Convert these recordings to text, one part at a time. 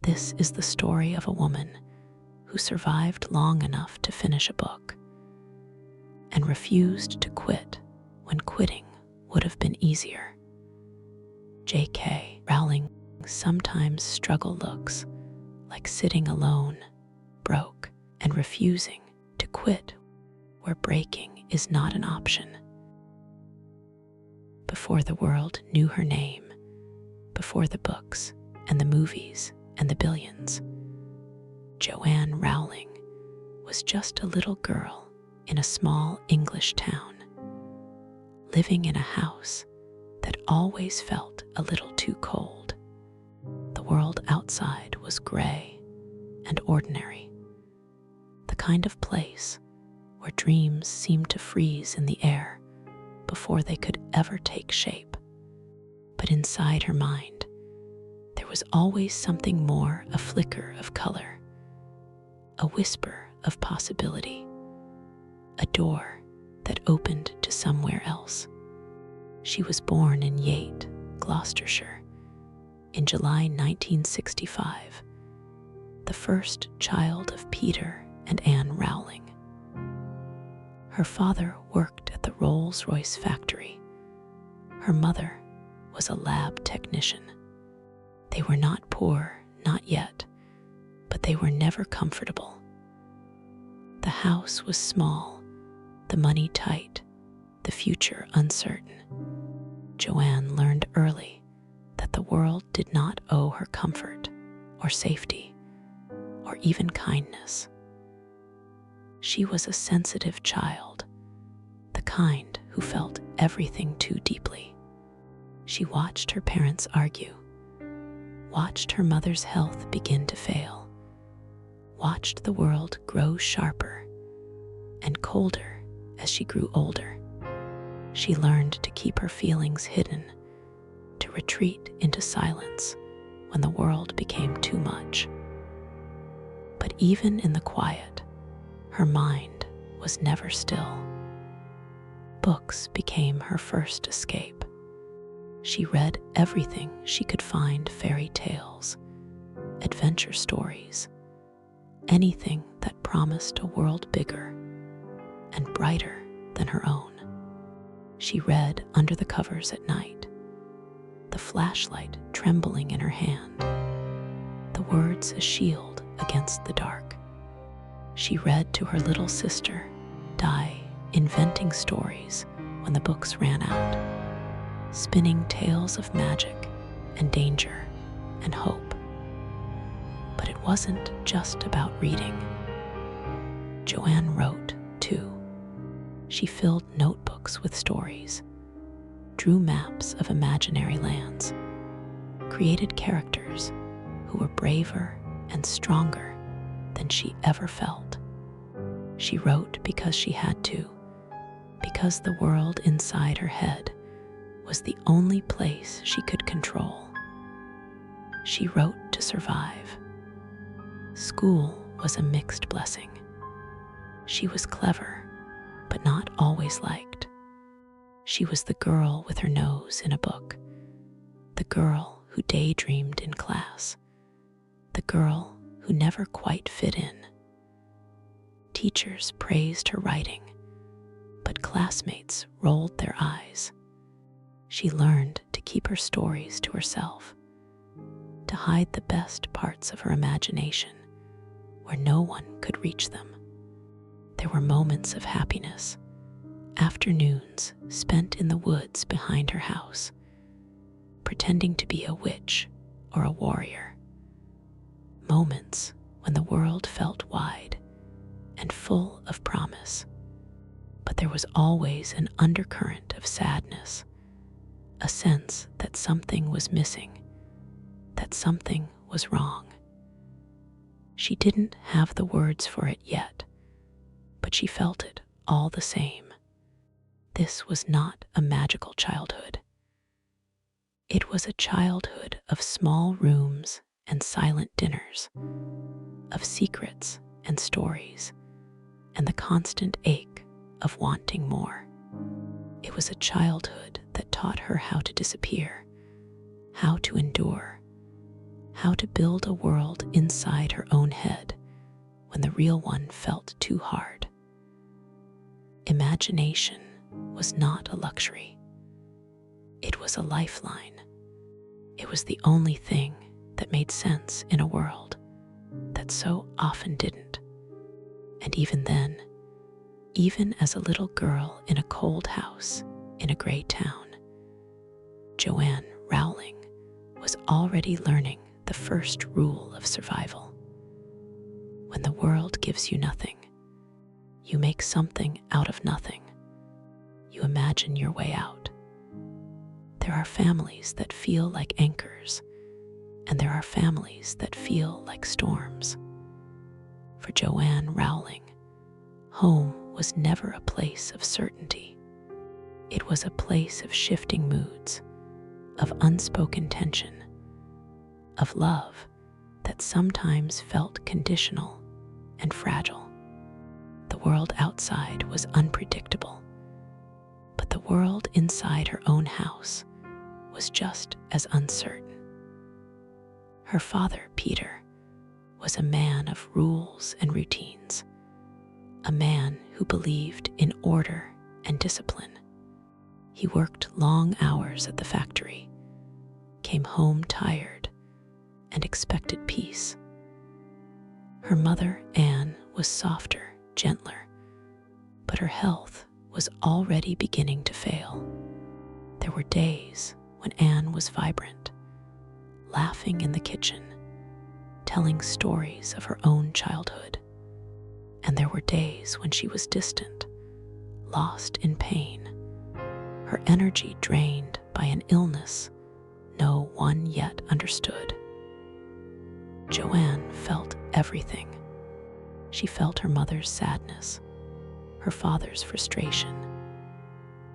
This is the story of a woman who survived long enough to finish a book and refused to quit when quitting would have been easier. J.K. Rowling sometimes struggle looks like sitting alone, broke, and refusing to quit where breaking is not an option. Before the world knew her name, before the books and the movies and the billions, Joanne Rowling was just a little girl in a small English town, living in a house that always felt a little too cold. The world outside was gray and ordinary, the kind of place where dreams seemed to freeze in the air before they could ever take shape. But inside her mind, there was always something more, a flicker of color, a whisper of possibility, a door that opened to somewhere else. She was born in Yate, Gloucestershire, in July 1965, the first child of Peter and Anne Rowling. Her father worked at the Rolls-Royce factory. Her mother was a lab technician. They were not poor, not yet, but they were never comfortable. The house was small, the money tight, the future uncertain. Joanne learned early that the world did not owe her comfort or safety or even kindness. She was a sensitive child, the kind who felt everything too deeply. She watched her parents argue, watched her mother's health begin to fail, watched the world grow sharper and colder as she grew older. She learned to keep her feelings hidden, to retreat into silence when the world became too much. But even in the quiet, her mind was never still. Books became her first escape. She read everything she could find: fairy tales, adventure stories, anything that promised a world bigger and brighter than her own. She read under the covers at night, the flashlight trembling in her hand, the words a shield against the dark. She read to her little sister, Di, inventing stories when the books ran out, spinning tales of magic and danger and hope. But it wasn't just about reading. Joanne wrote, too. She filled notebooks with stories, drew maps of imaginary lands, created characters who were braver and stronger than she ever felt. She wrote because she had to, because the world inside her head was the only place she could control. She wrote to survive. School was a mixed blessing. She was clever, but not always liked. She was the girl with her nose in a book, the girl who daydreamed in class, the girl who never quite fit in. Teachers praised her writing, but classmates rolled their eyes. She learned to keep her stories to herself, to hide the best parts of her imagination where no one could reach them. There were moments of happiness, afternoons spent in the woods behind her house, pretending to be a witch or a warrior. Moments when the world felt wide and full of promise, but there was always an undercurrent of sadness, a sense that something was missing, that something was wrong. She didn't have the words for it yet, but she felt it all the same. This was not a magical childhood. It was a childhood of small rooms and silent dinners, of secrets and stories, and the constant ache of wanting more. It was a childhood that taught her how to disappear, how to endure, how to build a world inside her own head when the real one felt too hard. Imagination was not a luxury. It was a lifeline. It was the only thing that made sense in a world that so often didn't. And even then, even as a little girl in a cold house in a gray town, Joanne Rowling was already learning the first rule of survival. When the world gives you nothing, you make something out of nothing. You imagine your way out. There are families that feel like anchors, and there are families that feel like storms. For Joanne Rowling, home was never a place of certainty. It was a place of shifting moods, of unspoken tension, of love that sometimes felt conditional and fragile. The world outside was unpredictable, but the world inside her own house was just as uncertain. Her father, Peter, was a man of rules and routines, a man who believed in order and discipline. He worked long hours at the factory, came home tired, and expected peace. Her mother, Anne, was softer, gentler, but her health was already beginning to fail. There were days when Anne was vibrant, laughing in the kitchen, telling stories of her own childhood. And there were days when she was distant, lost in pain, her energy drained by an illness no one yet understood. Joanne felt everything. She felt her mother's sadness, her father's frustration,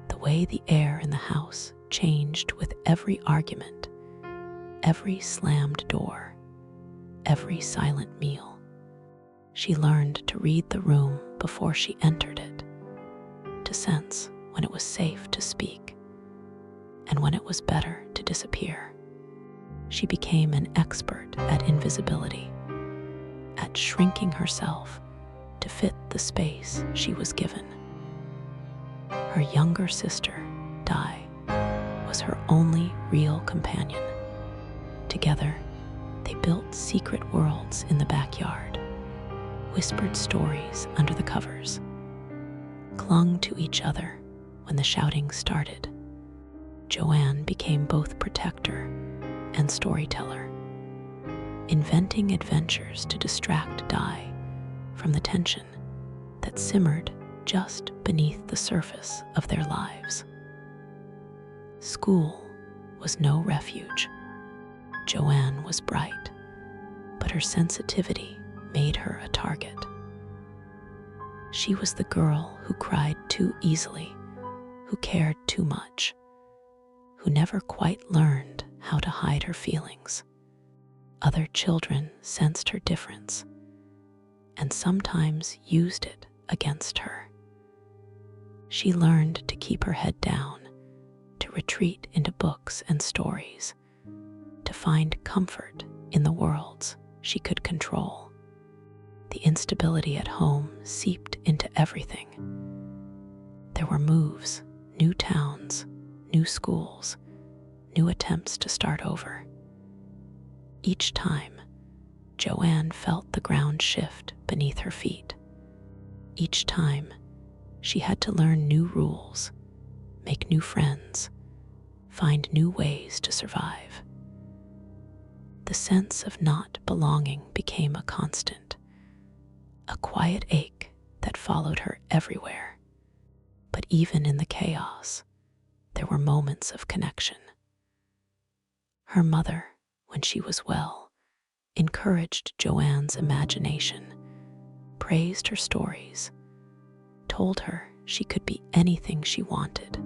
the way the air in the house changed with every argument, every slammed door, every silent meal. She learned to read the room before she entered it, to sense when it was safe to speak and when it was better to disappear. She became an expert at invisibility, at shrinking herself to fit the space she was given. Her younger sister, Di, was her only real companion. Together, they built secret worlds in the backyard, whispered stories under the covers, clung to each other when the shouting started. Joanne became both protector and storyteller, inventing adventures to distract Di from the tension that simmered just beneath the surface of their lives. School was no refuge. Joanne was bright, but her sensitivity made her a target. She was the girl who cried too easily, who cared too much, who never quite learned how to hide her feelings. Other children sensed her difference and sometimes used it against her. She learned to keep her head down, to retreat into books and stories, to find comfort in the worlds she could control. The instability at home seeped into everything. There were moves, new towns, new schools, new attempts to start over. Each time, Joanne felt the ground shift beneath her feet. Each time, she had to learn new rules, make new friends, find new ways to survive. The sense of not belonging became a constant, a quiet ache that followed her everywhere. But even in the chaos, there were moments of connection. Her mother, when she was well, encouraged Joanne's imagination, praised her stories, told her she could be anything she wanted.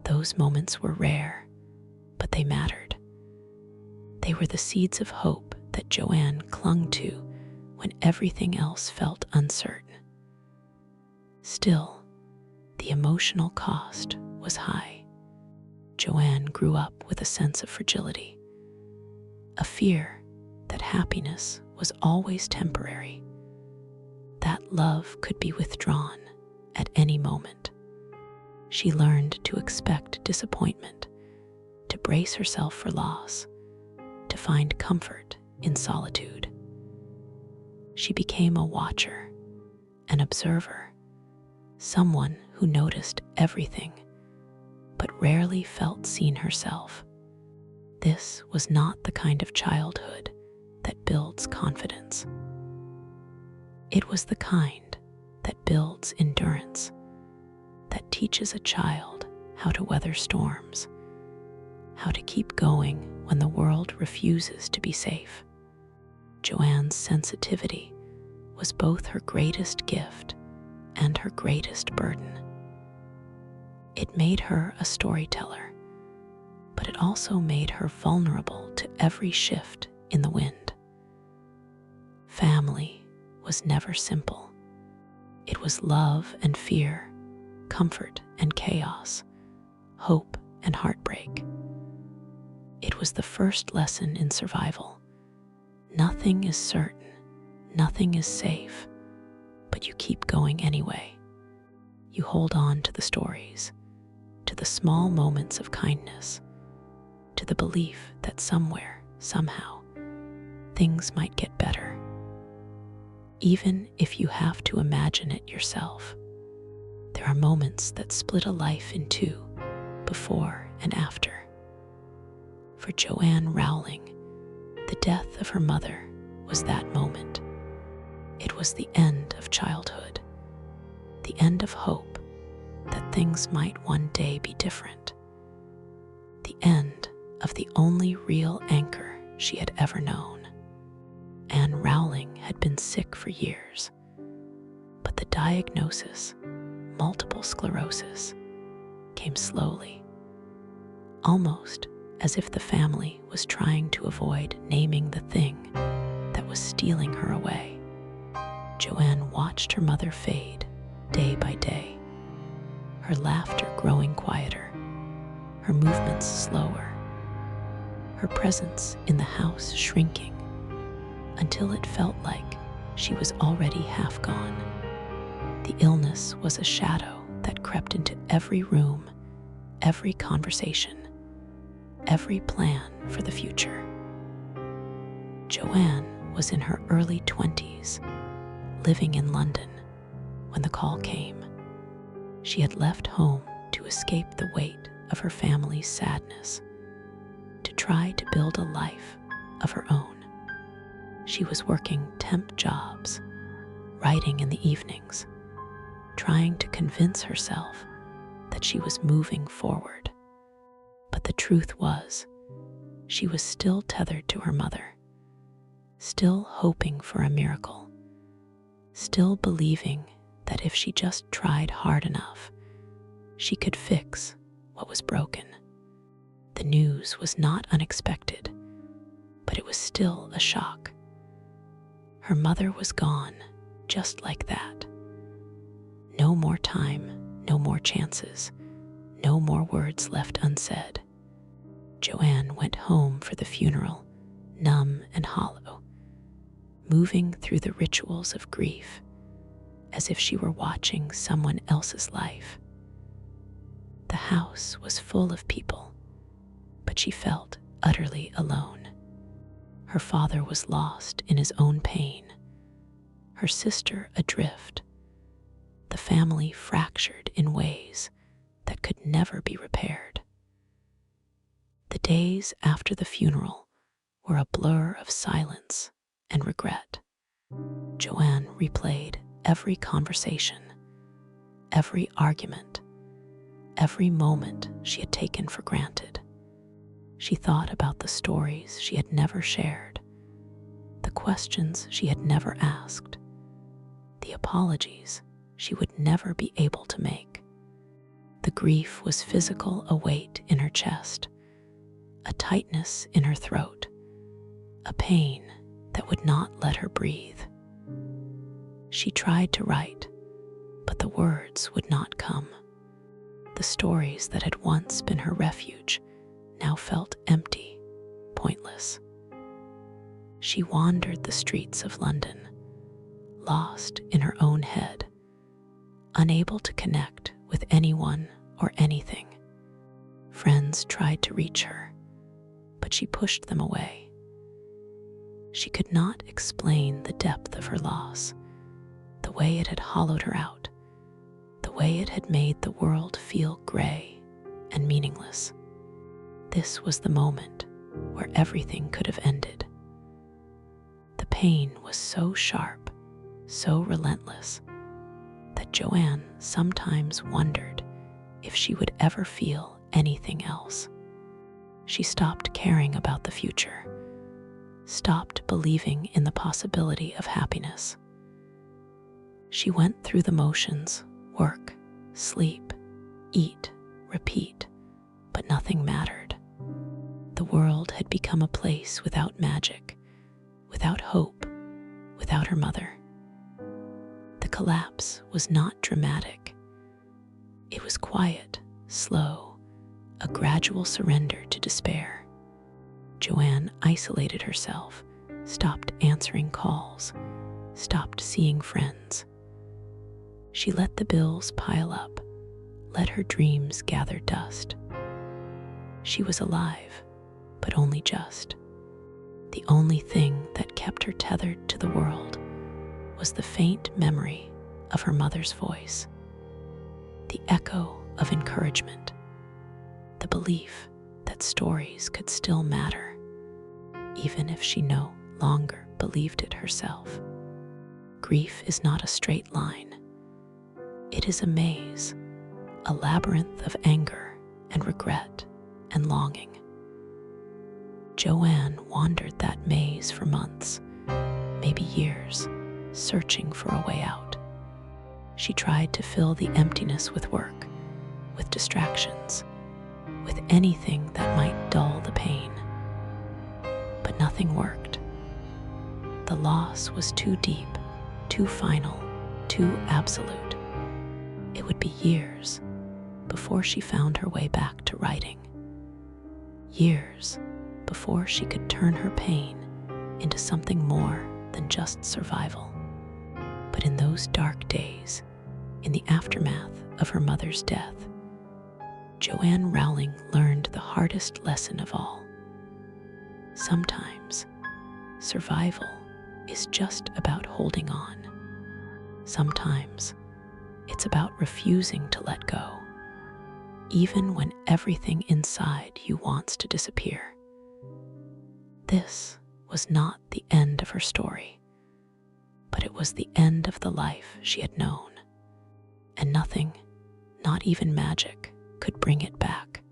Those moments were rare, but they mattered. They were the seeds of hope that Joanne clung to when everything else felt uncertain. Still, the emotional cost was high. Joanne grew up with a sense of fragility, a fear that happiness was always temporary, that love could be withdrawn at any moment. She learned to expect disappointment, to brace herself for loss, to find comfort in solitude. She became a watcher, an observer, someone who noticed everything, but rarely felt seen herself. This was not the kind of childhood that builds confidence. It was the kind that builds endurance, that teaches a child how to weather storms, how to keep going when the world refuses to be safe. Joanne's sensitivity was both her greatest gift and her greatest burden. It made her a storyteller, but it also made her vulnerable to every shift in the wind. Family was never simple. It was love and fear, comfort and chaos, hope and heartbreak. It was the first lesson in survival. Nothing is certain, nothing is safe, but you keep going anyway. You hold on to the stories, to the small moments of kindness, to the belief that somewhere, somehow, things might get better. Even if you have to imagine it yourself, there are moments that split a life in two, before and after. For Joanne Rowling, the death of her mother was that moment. It was the end of childhood, the end of hope that things might one day be different, the end of the only real anchor she had ever known. Anne Rowling had been sick for years, but the diagnosis, multiple sclerosis, came slowly, almost as if the family was trying to avoid naming the thing that was stealing her away. Joanne watched her mother fade day by day, her laughter growing quieter, her movements slower, her presence in the house shrinking, until it felt like she was already half gone. The illness was a shadow that crept into every room, every conversation, every plan for the future. Joanne was in her early 20s, living in London, when the call came. She had left home to escape the weight of her family's sadness, to try to build a life of her own. She was working temp jobs, writing in the evenings, trying to convince herself that she was moving forward. But the truth was, she was still tethered to her mother, still hoping for a miracle, still believing that if she just tried hard enough, she could fix what was broken. The news was not unexpected, but it was still a shock. Her mother was gone, just like that. No more time, no more chances, no more words left unsaid. Joanne went home for the funeral, numb and hollow, moving through the rituals of grief, as if she were watching someone else's life. The house was full of people, but she felt utterly alone. Her father was lost in his own pain, her sister adrift, the family fractured in ways that could never be repaired. The days after the funeral were a blur of silence and regret. Joanne replayed every conversation, every argument, every moment she had taken for granted. She thought about the stories she had never shared, the questions she had never asked, the apologies she would never be able to make. The grief was physical, a weight in her chest, a tightness in her throat, a pain that would not let her breathe. She tried to write, but the words would not come. The stories that had once been her refuge now felt empty, pointless. She wandered the streets of London, lost in her own head, unable to connect with anyone or anything. Friends tried to reach her, but she pushed them away. She could not explain the depth of her loss, the way it had hollowed her out, the way it had made the world feel gray and meaningless. This was the moment where everything could have ended. The pain was so sharp, so relentless, that Joanne sometimes wondered if she would ever feel anything else. She stopped caring about the future, stopped believing in the possibility of happiness. She went through the motions: work, sleep, eat, repeat, but nothing mattered. The world had become a place without magic, without hope, without her mother. The collapse was not dramatic. It was quiet, slow, a gradual surrender to despair. Joanne isolated herself, stopped answering calls, stopped seeing friends. She let the bills pile up, let her dreams gather dust. She was alive, but only just. The only thing that kept her tethered to the world was the faint memory of her mother's voice, the echo of encouragement, the belief that stories could still matter, even if she no longer believed it herself. Grief is not a straight line. It is a maze, a labyrinth of anger and regret and longing. Joanne wandered that maze for months, maybe years, searching for a way out. She tried to fill the emptiness with work, with distractions, with anything that might dull the pain. But nothing worked. The loss was too deep, too final, too absolute. It would be years before she found her way back to writing. Years before she could turn her pain into something more than just survival. But in those dark days, in the aftermath of her mother's death, Joanne Rowling learned the hardest lesson of all. Sometimes, survival is just about holding on. Sometimes, it's about refusing to let go, even when everything inside you wants to disappear. This was not the end of her story, but it was the end of the life she had known, and nothing, not even magic, could bring it back.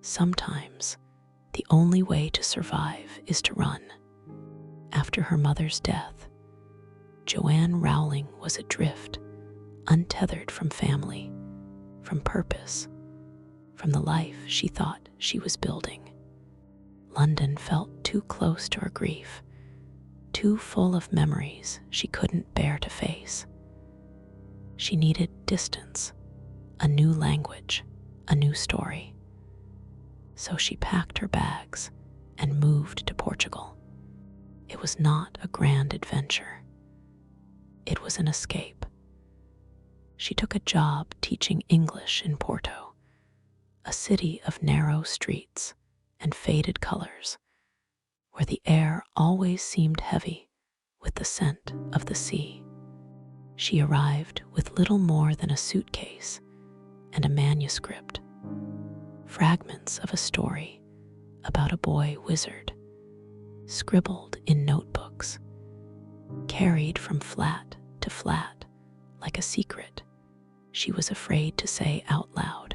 Sometimes, the only way to survive is to run. After her mother's death, Joanne Rowling was adrift, untethered from family, from purpose, from the life she thought she was building. London felt too close to her grief, too full of memories she couldn't bear to face. She needed distance, a new language, a new story. So she packed her bags and moved to Portugal. It was not a grand adventure. It was an escape. She took a job teaching English in Porto, a city of narrow streets and faded colors, where the air always seemed heavy with the scent of the sea. She arrived with little more than a suitcase and a manuscript, fragments of a story about a boy wizard, scribbled in notebooks, carried from flat to flat like a secret she was afraid to say out loud.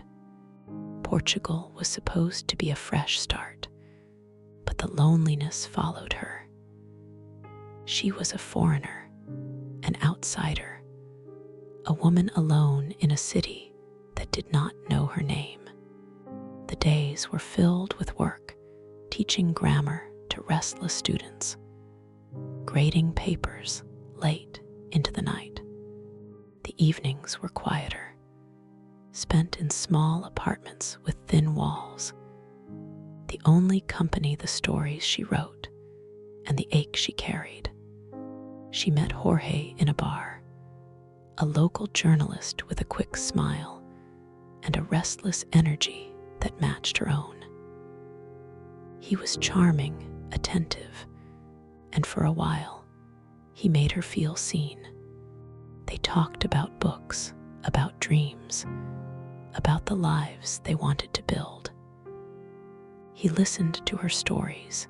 Portugal was supposed to be a fresh start, but the loneliness followed her. She was a foreigner, an outsider, a woman alone in a city that did not know her name. The days were filled with work, teaching grammar to restless students, grading papers late into the night. The evenings were quieter, spent in small apartments with thin walls. The only company the stories she wrote, and the ache she carried. She met Jorge in a bar, a local journalist with a quick smile and a restless energy that matched her own. He was charming, attentive, and for a while, he made her feel seen. They talked about books, about dreams, about the lives they wanted to build. He listened to her stories,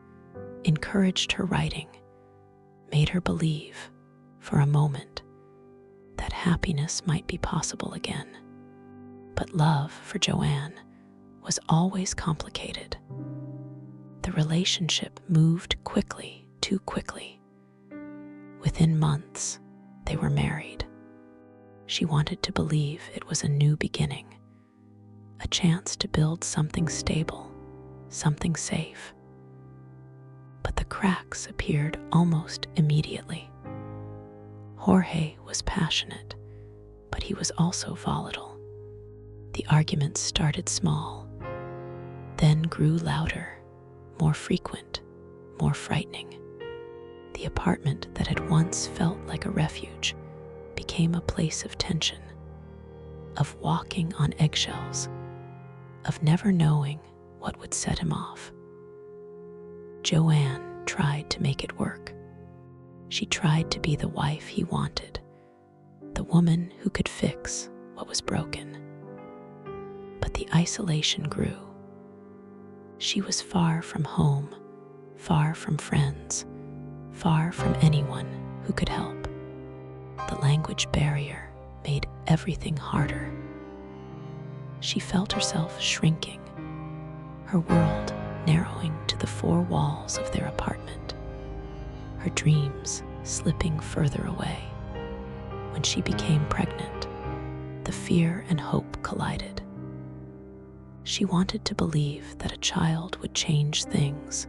encouraged her writing, made her believe, for a moment, that happiness might be possible again. But love for Joanne was always complicated. The relationship moved quickly, too quickly. Within months, they were married. She wanted to believe it was a new beginning, a chance to build something stable, something safe. But the cracks appeared almost immediately. Jorge was passionate, but he was also volatile. The arguments started small, then grew louder, more frequent, more frightening. The apartment that had once felt like a refuge became a place of tension, of walking on eggshells, of never knowing what would set him off. Joanne tried to make it work. She tried to be the wife he wanted, the woman who could fix what was broken. But the isolation grew. She was far from home, far from friends, far from anyone who could help. The language barrier made everything harder. She felt herself shrinking, her world narrowing to the four walls of their apartment, her dreams slipping further away. When she became pregnant, the fear and hope collided. She wanted to believe that a child would change things,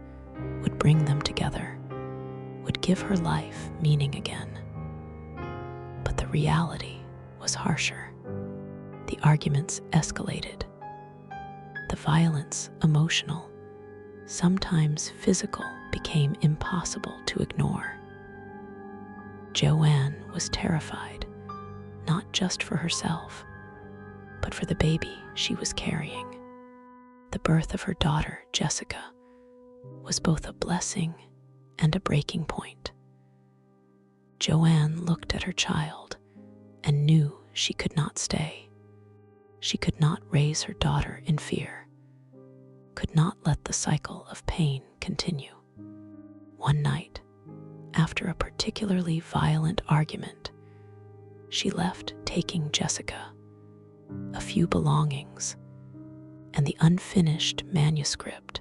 would bring them together, would give her life meaning again. But the reality was harsher. The arguments escalated. The violence, emotional, sometimes physical, became impossible to ignore. Joanne was terrified, not just for herself, but for the baby she was carrying. The birth of her daughter, Jessica, was both a blessing and a breaking point. Joanne looked at her child and knew she could not stay. She could not raise her daughter in fear, could not let the cycle of pain continue. One night, after a particularly violent argument, she left, taking Jessica, a few belongings, and the unfinished manuscript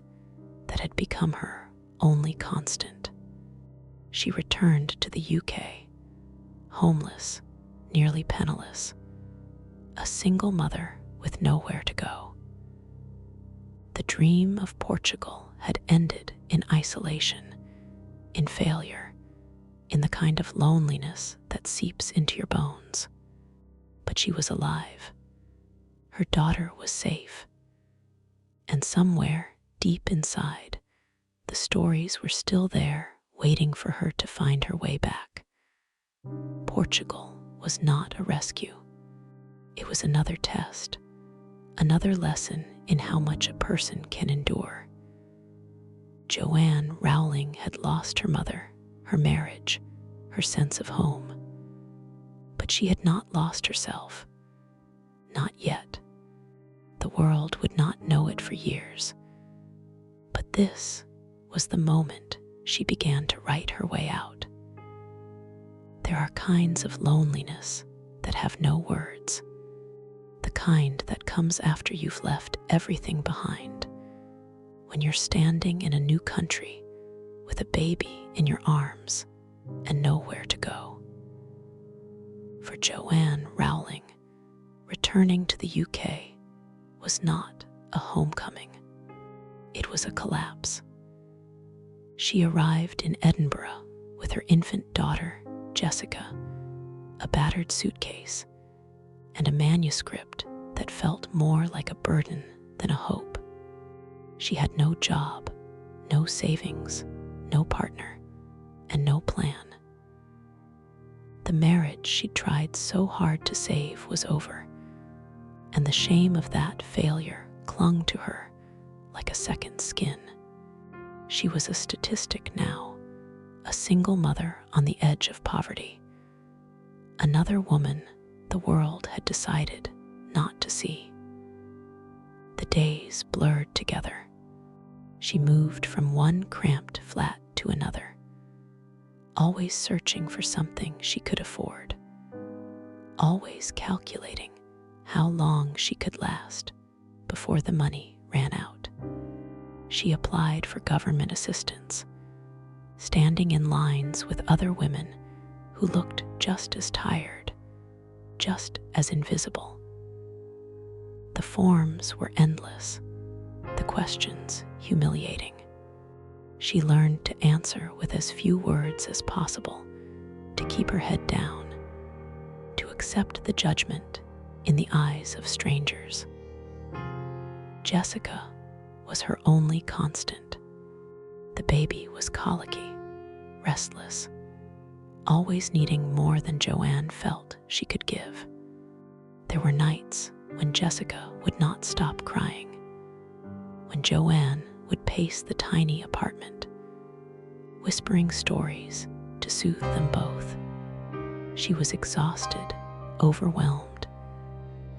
that had become her only constant. She returned to the UK, homeless, nearly penniless, a single mother with nowhere to go. The dream of Portugal had ended in isolation, in failure, in the kind of loneliness that seeps into your bones. But she was alive. Her daughter was safe. And somewhere deep inside, the stories were still there, waiting for her to find her way back. Portugal was not a rescue. It was another test, another lesson in how much a person can endure. Joanne Rowling had lost her mother, her marriage, her sense of home. But she had not lost herself. Not yet. The world would not know it for years. But this was the moment she began to write her way out. There are kinds of loneliness that have no words, the kind that comes after you've left everything behind, when you're standing in a new country with a baby in your arms and nowhere to go. For Joanne Rowling, returning to the UK was not a homecoming. It was a collapse. She arrived in Edinburgh with her infant daughter, Jessica, a battered suitcase, and a manuscript that felt more like a burden than a hope. She had no job, no savings, no partner, and no plan. The marriage she'd tried so hard to save was over, and the shame of that failure clung to her like a second skin. She was a statistic now, a single mother on the edge of poverty. Another woman the world had decided not to see. The days blurred together. She moved from one cramped flat to another, always searching for something she could afford, always calculating how long she could last before the money ran out. She applied for government assistance, standing in lines with other women who looked just as tired, just as invisible. The forms were endless, the questions humiliating. She learned to answer with as few words as possible, to keep her head down, to accept the judgment in the eyes of strangers. Jessica was her only constant. The baby was colicky, restless, always needing more than Joanne felt she could give. There were nights when Jessica would not stop crying, when Joanne would pace the tiny apartment, whispering stories to soothe them both. She was exhausted, overwhelmed,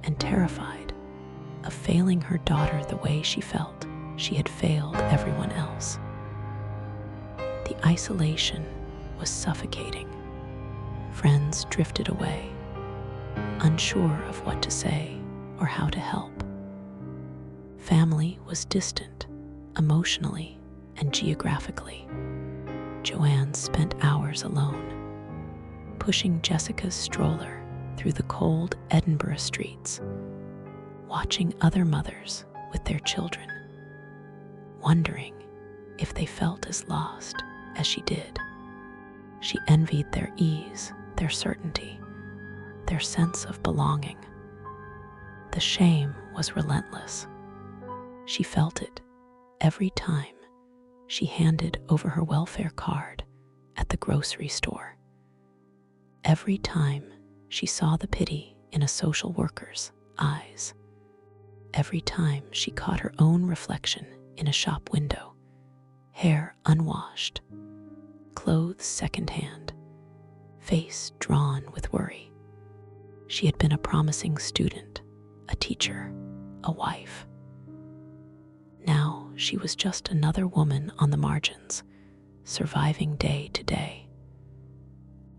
and terrified of failing her daughter the way she felt she had failed everyone else. The isolation was suffocating. Friends drifted away, unsure of what to say or how to help. Family was distant, emotionally and geographically. Joanne spent hours alone, pushing Jessica's stroller through the cold Edinburgh streets, watching other mothers with their children, wondering if they felt as lost as she did. She envied their ease, their certainty, their sense of belonging. The shame was relentless. She felt it every time she handed over her welfare card at the grocery store. Every time she saw the pity in a social worker's eyes. Every time she caught her own reflection in a shop window, hair unwashed, clothes secondhand, face drawn with worry. She had been a promising student, a teacher, a wife. Now she was just another woman on the margins, surviving day to day.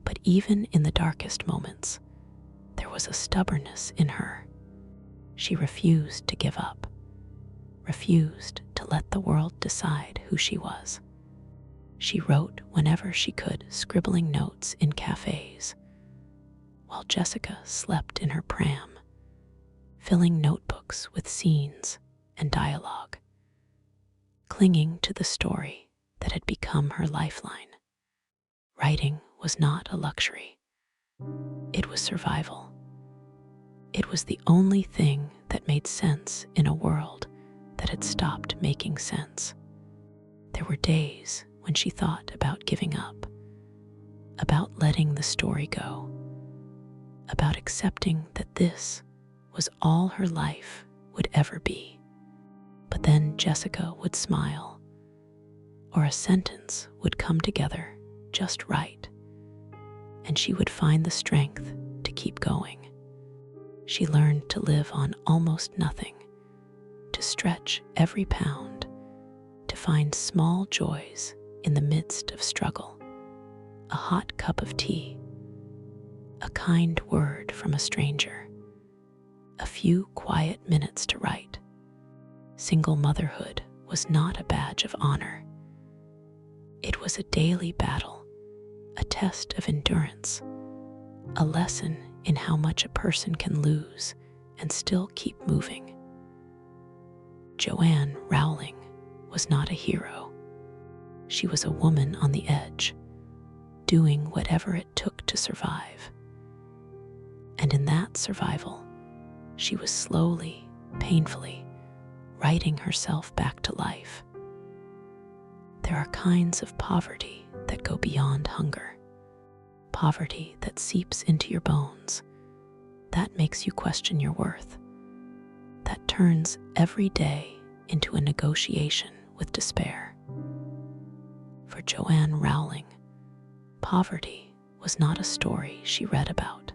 But even in the darkest moments, there was a stubbornness in her. She refused to give up, refused to let the world decide who she was. She wrote whenever she could, scribbling notes in cafés, while Jessica slept in her pram, filling notebooks with scenes and dialogue, clinging to the story that had become her lifeline. Writing was not a luxury. It was survival. It was the only thing that made sense in a world that had stopped making sense. There were days when she thought about giving up, about letting the story go, about accepting that this was all her life would ever be. But then Jessica would smile, or a sentence would come together just right, and she would find the strength to keep going. She learned to live on almost nothing, to stretch every pound, to find small joys in the midst of struggle. A hot cup of tea, a kind word from a stranger, a few quiet minutes to write. Single motherhood was not a badge of honor. It was a daily battle, a test of endurance, a lesson in how much a person can lose and still keep moving. Joanne Rowling was not a hero. She was a woman on the edge, doing whatever it took to survive. And in that survival, she was slowly, painfully, writing herself back to life. There are kinds of poverty that go beyond hunger. Poverty that seeps into your bones, that makes you question your worth, that turns every day into a negotiation with despair. For Joanne Rowling, poverty was not a story she read about.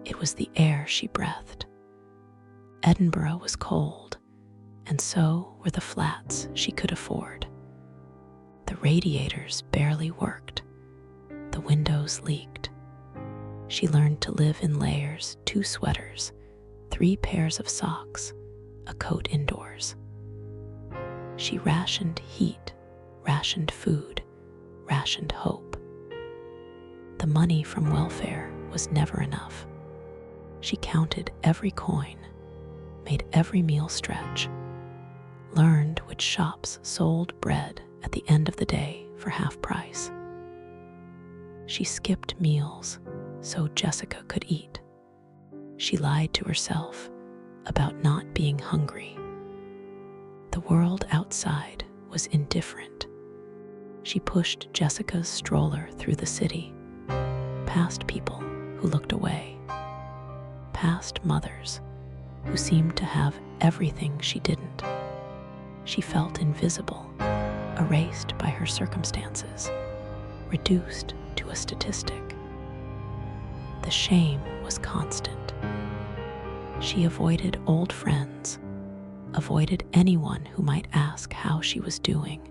It was the air she breathed. Edinburgh was cold, and so were the flats she could afford. The radiators barely worked. The windows leaked. She learned to live in layers, 2 sweaters, 3 pairs of socks, a coat indoors. She rationed heat, rationed food, rationed hope. The money from welfare was never enough. She counted every coin, made every meal stretch, learned which shops sold bread at the end of the day for half price. She skipped meals so Jessica could eat. She lied to herself about not being hungry. The world outside was indifferent. She pushed Jessica's stroller through the city, past people who looked away, past mothers who seemed to have everything she didn't. She felt invisible, erased by her circumstances, reduced to a statistic. The shame was constant. She avoided old friends, avoided anyone who might ask how she was doing,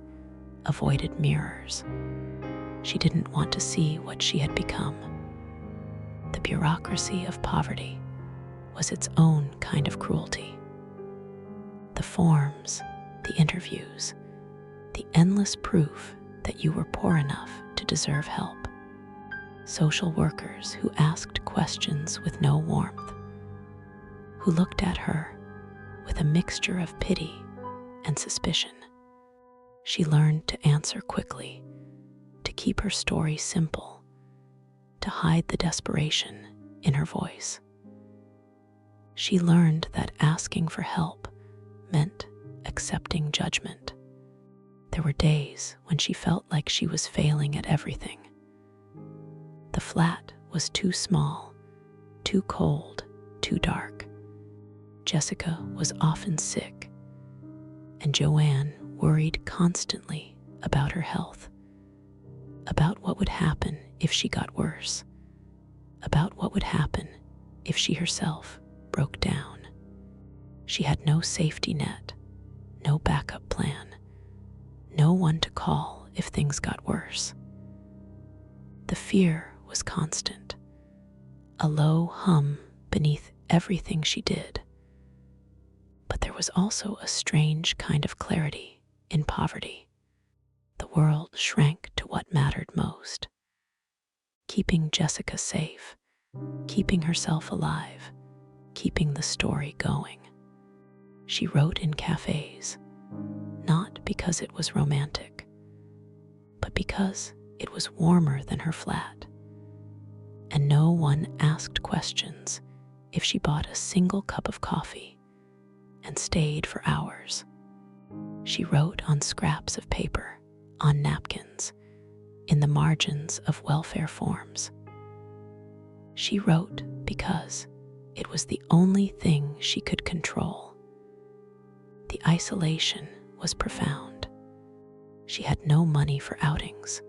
avoided mirrors. She didn't want to see what she had become. The bureaucracy of poverty was its own kind of cruelty. The forms, the interviews, the endless proof that you were poor enough to deserve help. Social workers who asked questions with no warmth, who looked at her with a mixture of pity and suspicion. She learned to answer quickly, to keep her story simple, to hide the desperation in her voice. She learned that asking for help meant accepting judgment. There were days when she felt like she was failing at everything. The flat was too small, too cold, too dark. Jessica was often sick, and Joanne worried constantly about her health, about what would happen if she got worse, about what would happen if she herself broke down. She had no safety net, no backup plan, no one to call if things got worse. The fear was constant, a low hum beneath everything she did. But there was also a strange kind of clarity in poverty. The world shrank to what mattered most. Keeping Jessica safe, keeping herself alive, keeping the story going. She wrote in cafés, not because it was romantic, but because it was warmer than her flat. And no one asked questions if she bought a single cup of coffee and stayed for hours. She wrote on scraps of paper, on napkins, in the margins of welfare forms. She wrote because it was the only thing she could control. The isolation was profound. She had no money for outings,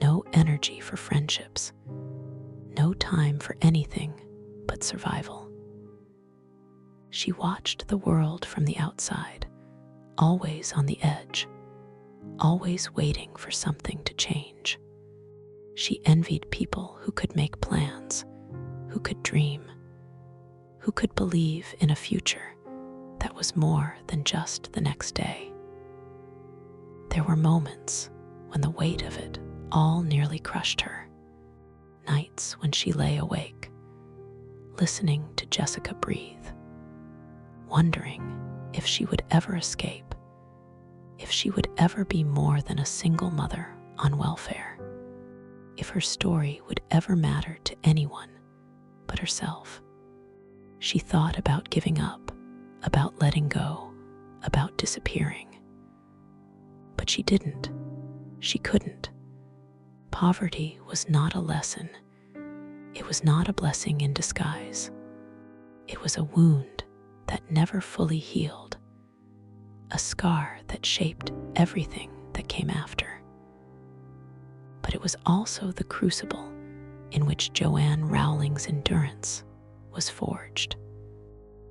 no energy for friendships, no time for anything but survival. She watched the world from the outside, always on the edge, always waiting for something to change. She envied people who could make plans, who could dream, who could believe in a future that was more than just the next day. There were moments when the weight of it all nearly crushed her. Nights when she lay awake, listening to Jessica breathe, wondering if she would ever escape, if she would ever be more than a single mother on welfare, if her story would ever matter to anyone but herself. She thought about giving up, about letting go, about disappearing. But But she didn't. She couldn't. Poverty was not a lesson. It was not a blessing in disguise. It was a wound that never fully healed, a scar that shaped everything that came after. But it was also the crucible in which Joanne Rowling's endurance was forged.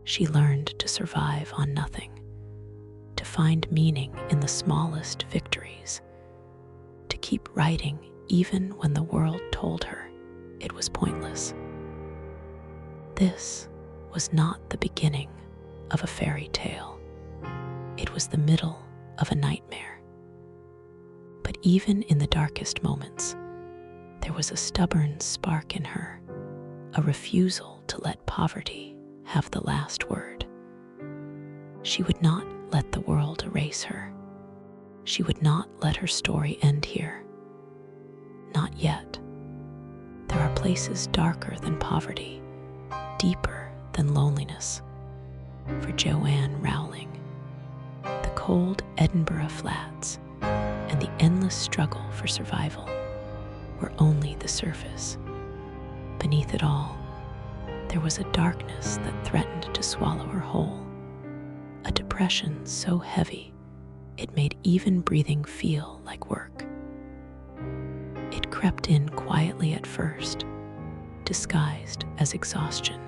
She learned to survive on nothing, to find meaning in the smallest victories, to keep writing even when the world told her it was pointless. This was not the beginning of a fairy tale. It was the middle of a nightmare. But even in the darkest moments, there was a stubborn spark in her, a refusal to let poverty have the last word. She would not let the world erase her. She would not let her story end here. Not yet. There are places darker than poverty, deeper than loneliness. For Joanne Rowling, the cold Edinburgh flats and the endless struggle for survival were only the surface. Beneath it all, there was a darkness that threatened to swallow her whole, a depression so heavy it made even breathing feel like work. It crept in quietly at first, disguised as exhaustion.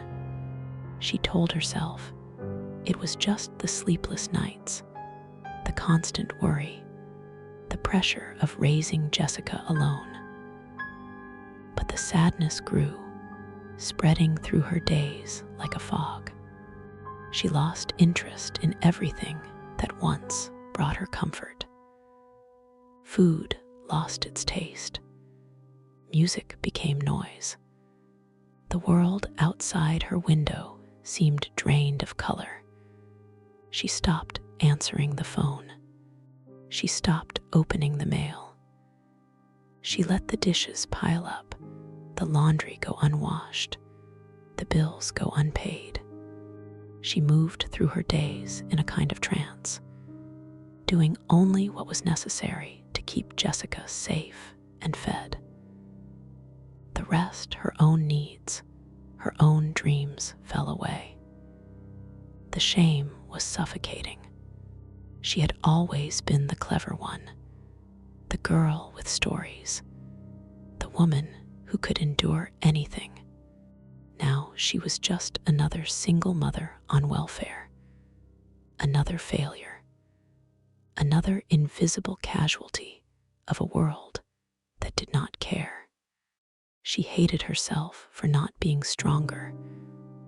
She told herself it was just the sleepless nights, the constant worry, the pressure of raising Jessica alone. But the sadness grew, spreading through her days like a fog. She lost interest in everything that once brought her comfort. Food lost its taste. Music became noise. The world outside her window seemed drained of color. She stopped answering the phone. She stopped opening the mail. She let the dishes pile up, the laundry go unwashed, the bills go unpaid. She moved through her days in a kind of trance, doing only what was necessary to keep Jessica safe and fed. The rest, her own needs, her own dreams, fell away. The shame was suffocating. She had always been the clever one, the girl with stories, the woman who could endure anything. Now she was just another single mother on welfare, another failure, another invisible casualty of a world that did not care. She hated herself for not being stronger,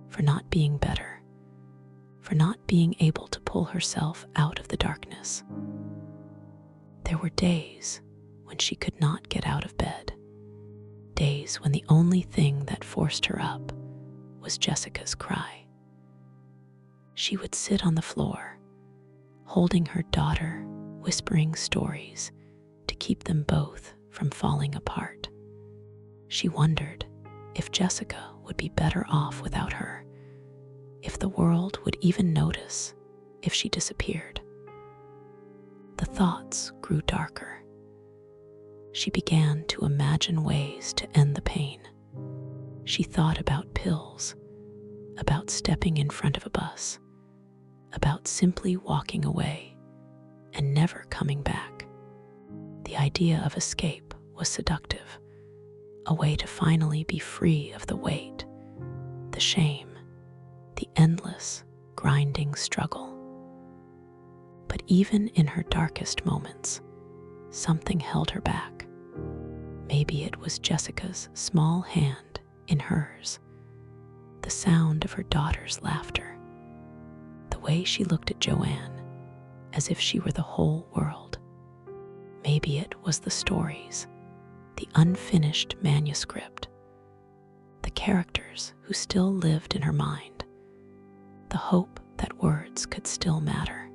for not being better, for not being able to pull herself out of the darkness. There were days when she could not get out of bed, days when the only thing that forced her up was Jessica's cry. She would sit on the floor, holding her daughter, whispering stories to keep them both from falling apart. She wondered if Jessica would be better off without her, if the world would even notice if she disappeared. The thoughts grew darker. She began to imagine ways to end the pain. She thought about pills, about stepping in front of a bus, about simply walking away and never coming back. The idea of escape was seductive, a way to finally be free of the weight, the shame, the endless, grinding struggle. But even in her darkest moments, something held her back. Maybe it was Jessica's small hand in hers, the sound of her daughter's laughter, the way she looked at Joanne as if she were the whole world. Maybe it was the stories, the unfinished manuscript, the characters who still lived in her mind, the hope that words could still matter.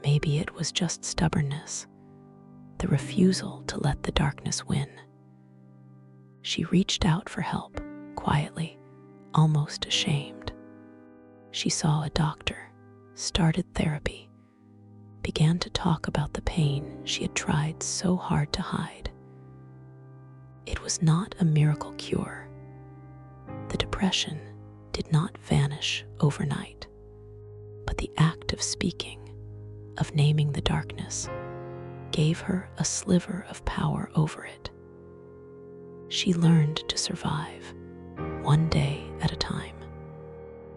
Maybe it was just stubbornness, the refusal to let the darkness win. She reached out for help, quietly, almost ashamed. She saw a doctor, started therapy, began to talk about the pain she had tried so hard to hide. It was not a miracle cure. The depression did not vanish overnight, but the act of speaking, of naming the darkness, gave her a sliver of power over it. She learned to survive, one day at a time.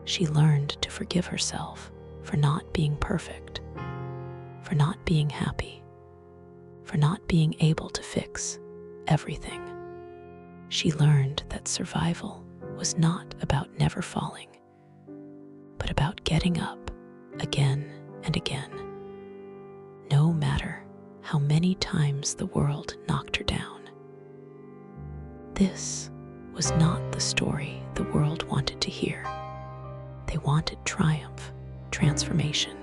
She learned to forgive herself for not being perfect, for not being happy, for not being able to fix everything. She learned that survival was not about never falling, but about getting up again and again, no matter how many times the world knocked her down. This was not the story the world wanted to hear. They wanted triumph, transformation,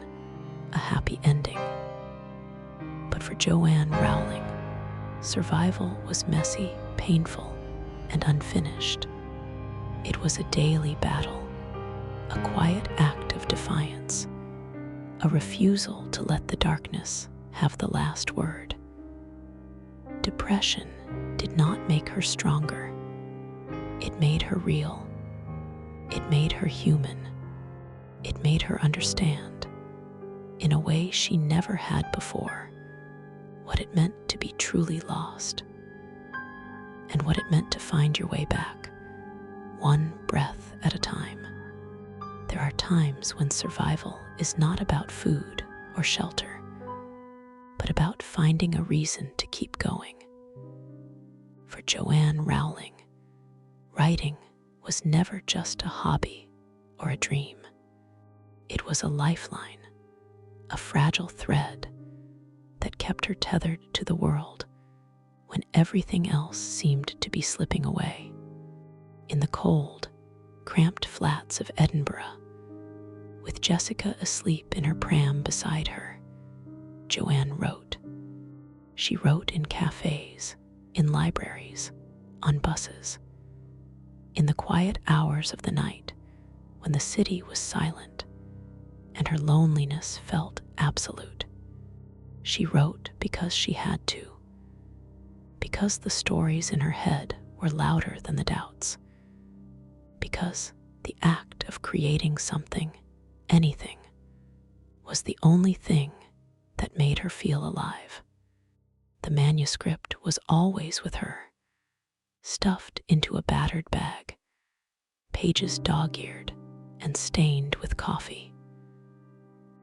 a happy ending. But for Joanne Rowling, survival was messy, painful, and unfinished. It was a daily battle, a quiet act of defiance, a refusal to let the darkness have the last word. Depression did not make her stronger. It made her real. It made her human. It made her understand, in a way she never had before, what it meant to be truly lost, and what it meant to find your way back, one breath at a time. There are times when survival is not about food or shelter, but about finding a reason to keep going. For Joanne Rowling, writing was never just a hobby or a dream. It was a lifeline, a fragile thread that kept her tethered to the world when everything else seemed to be slipping away. In the cold, cramped flats of Edinburgh, with Jessica asleep in her pram beside her, Joanne wrote. She wrote in cafés, in libraries, on buses. In the quiet hours of the night, when the city was silent and her loneliness felt absolute, she wrote because she had to, because the stories in her head were louder than the doubts, because the act of creating something, anything, was the only thing that made her feel alive. The manuscript was always with her, stuffed into a battered bag, pages dog-eared and stained with coffee.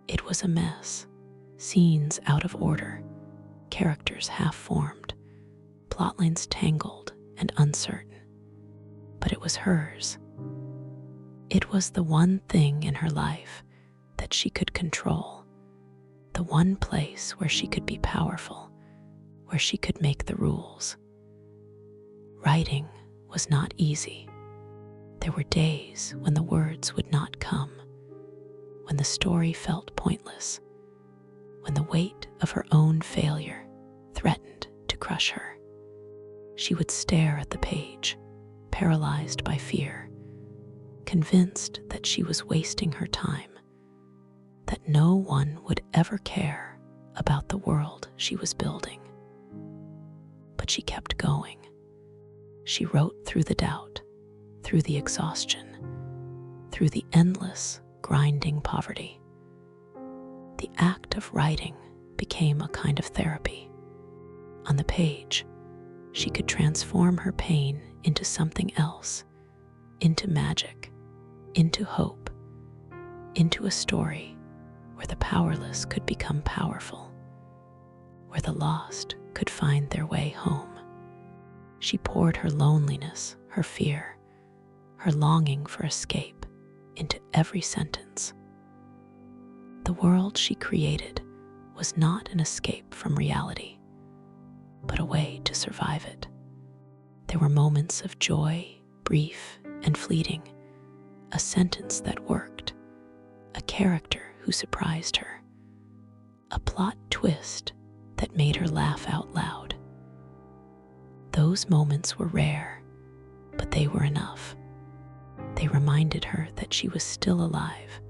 It was a mess, scenes out of order, characters half-formed, plotlines tangled and uncertain. But it was hers. It was the one thing in her life that she could control, the one place where she could be powerful, where she could make the rules. Writing was not easy. There were days when the words would not come, when the story felt pointless, when the weight of her own failure threatened to crush her. She would stare at the page, paralyzed by fear, convinced that she was wasting her time, that no one would ever care about the world she was building. But she kept going. She wrote through the doubt, through the exhaustion, through the endless, grinding poverty. The act of writing became a kind of therapy. On the page, she could transform her pain into something else, into magic, into hope, into a story where the powerless could become powerful, where the lost could find their way home. She poured her loneliness, her fear, her longing for escape into every sentence. The world she created was not an escape from reality, but a way to survive it. There were moments of joy, brief and fleeting, a sentence that worked, a character who surprised her, a plot twist that made her laugh out loud. Those moments were rare, but they were enough. They reminded her that she was still alive,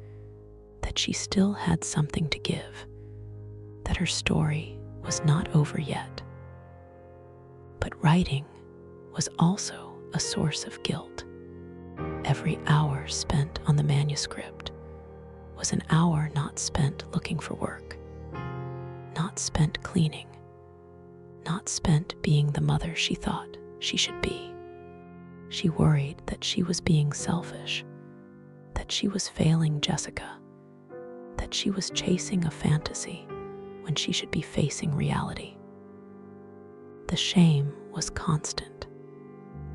that she still had something to give, that her story was not over yet. But writing was also a source of guilt. Every hour spent on the manuscript was an hour not spent looking for work, not spent cleaning, not spent being the mother she thought she should be. She worried that she was being selfish, that she was failing Jessica, that she was chasing a fantasy when she should be facing reality. The shame was constant,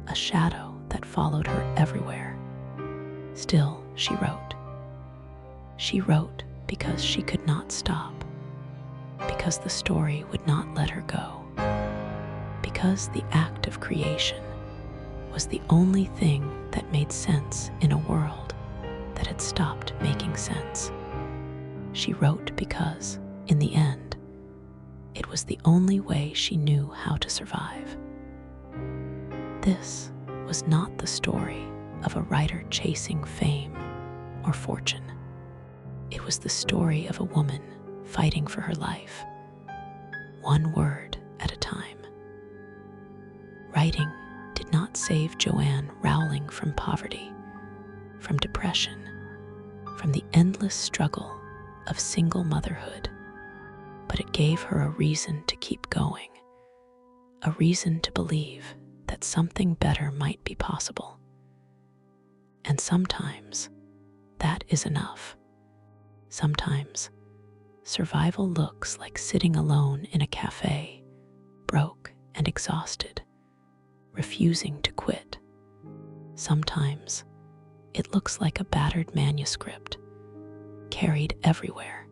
a shadow that followed her everywhere. Still, she wrote. She wrote because she could not stop, because the story would not let her go, because the act of creation was the only thing that made sense in a world that had stopped making sense. She wrote because, in the end, it was the only way she knew how to survive. This was not the story of a writer chasing fame or fortune. It was the story of a woman fighting for her life, one word at a time. Writing did not save Joanne Rowling from poverty, from depression, from the endless struggle of single motherhood, but it gave her a reason to keep going, a reason to believe that something better might be possible. And sometimes that is enough. Sometimes survival looks like sitting alone in a cafe, broke and exhausted, refusing to quit. Sometimes it looks like a battered manuscript, carried everywhere,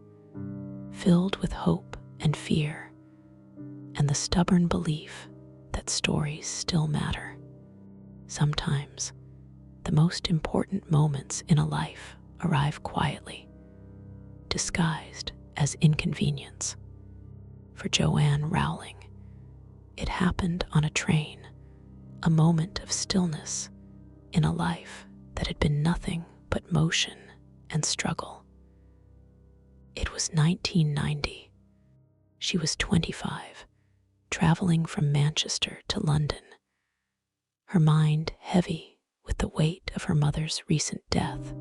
filled with hope and fear, and the stubborn belief that stories still matter. Sometimes the most important moments in a life arrive quietly, disguised as inconvenience. For Joanne Rowling, it happened on a train, a moment of stillness in a life that had been nothing but motion and struggle. It was 1990. She was 25, traveling from Manchester to London, her mind heavy with the weight of her mother's recent death,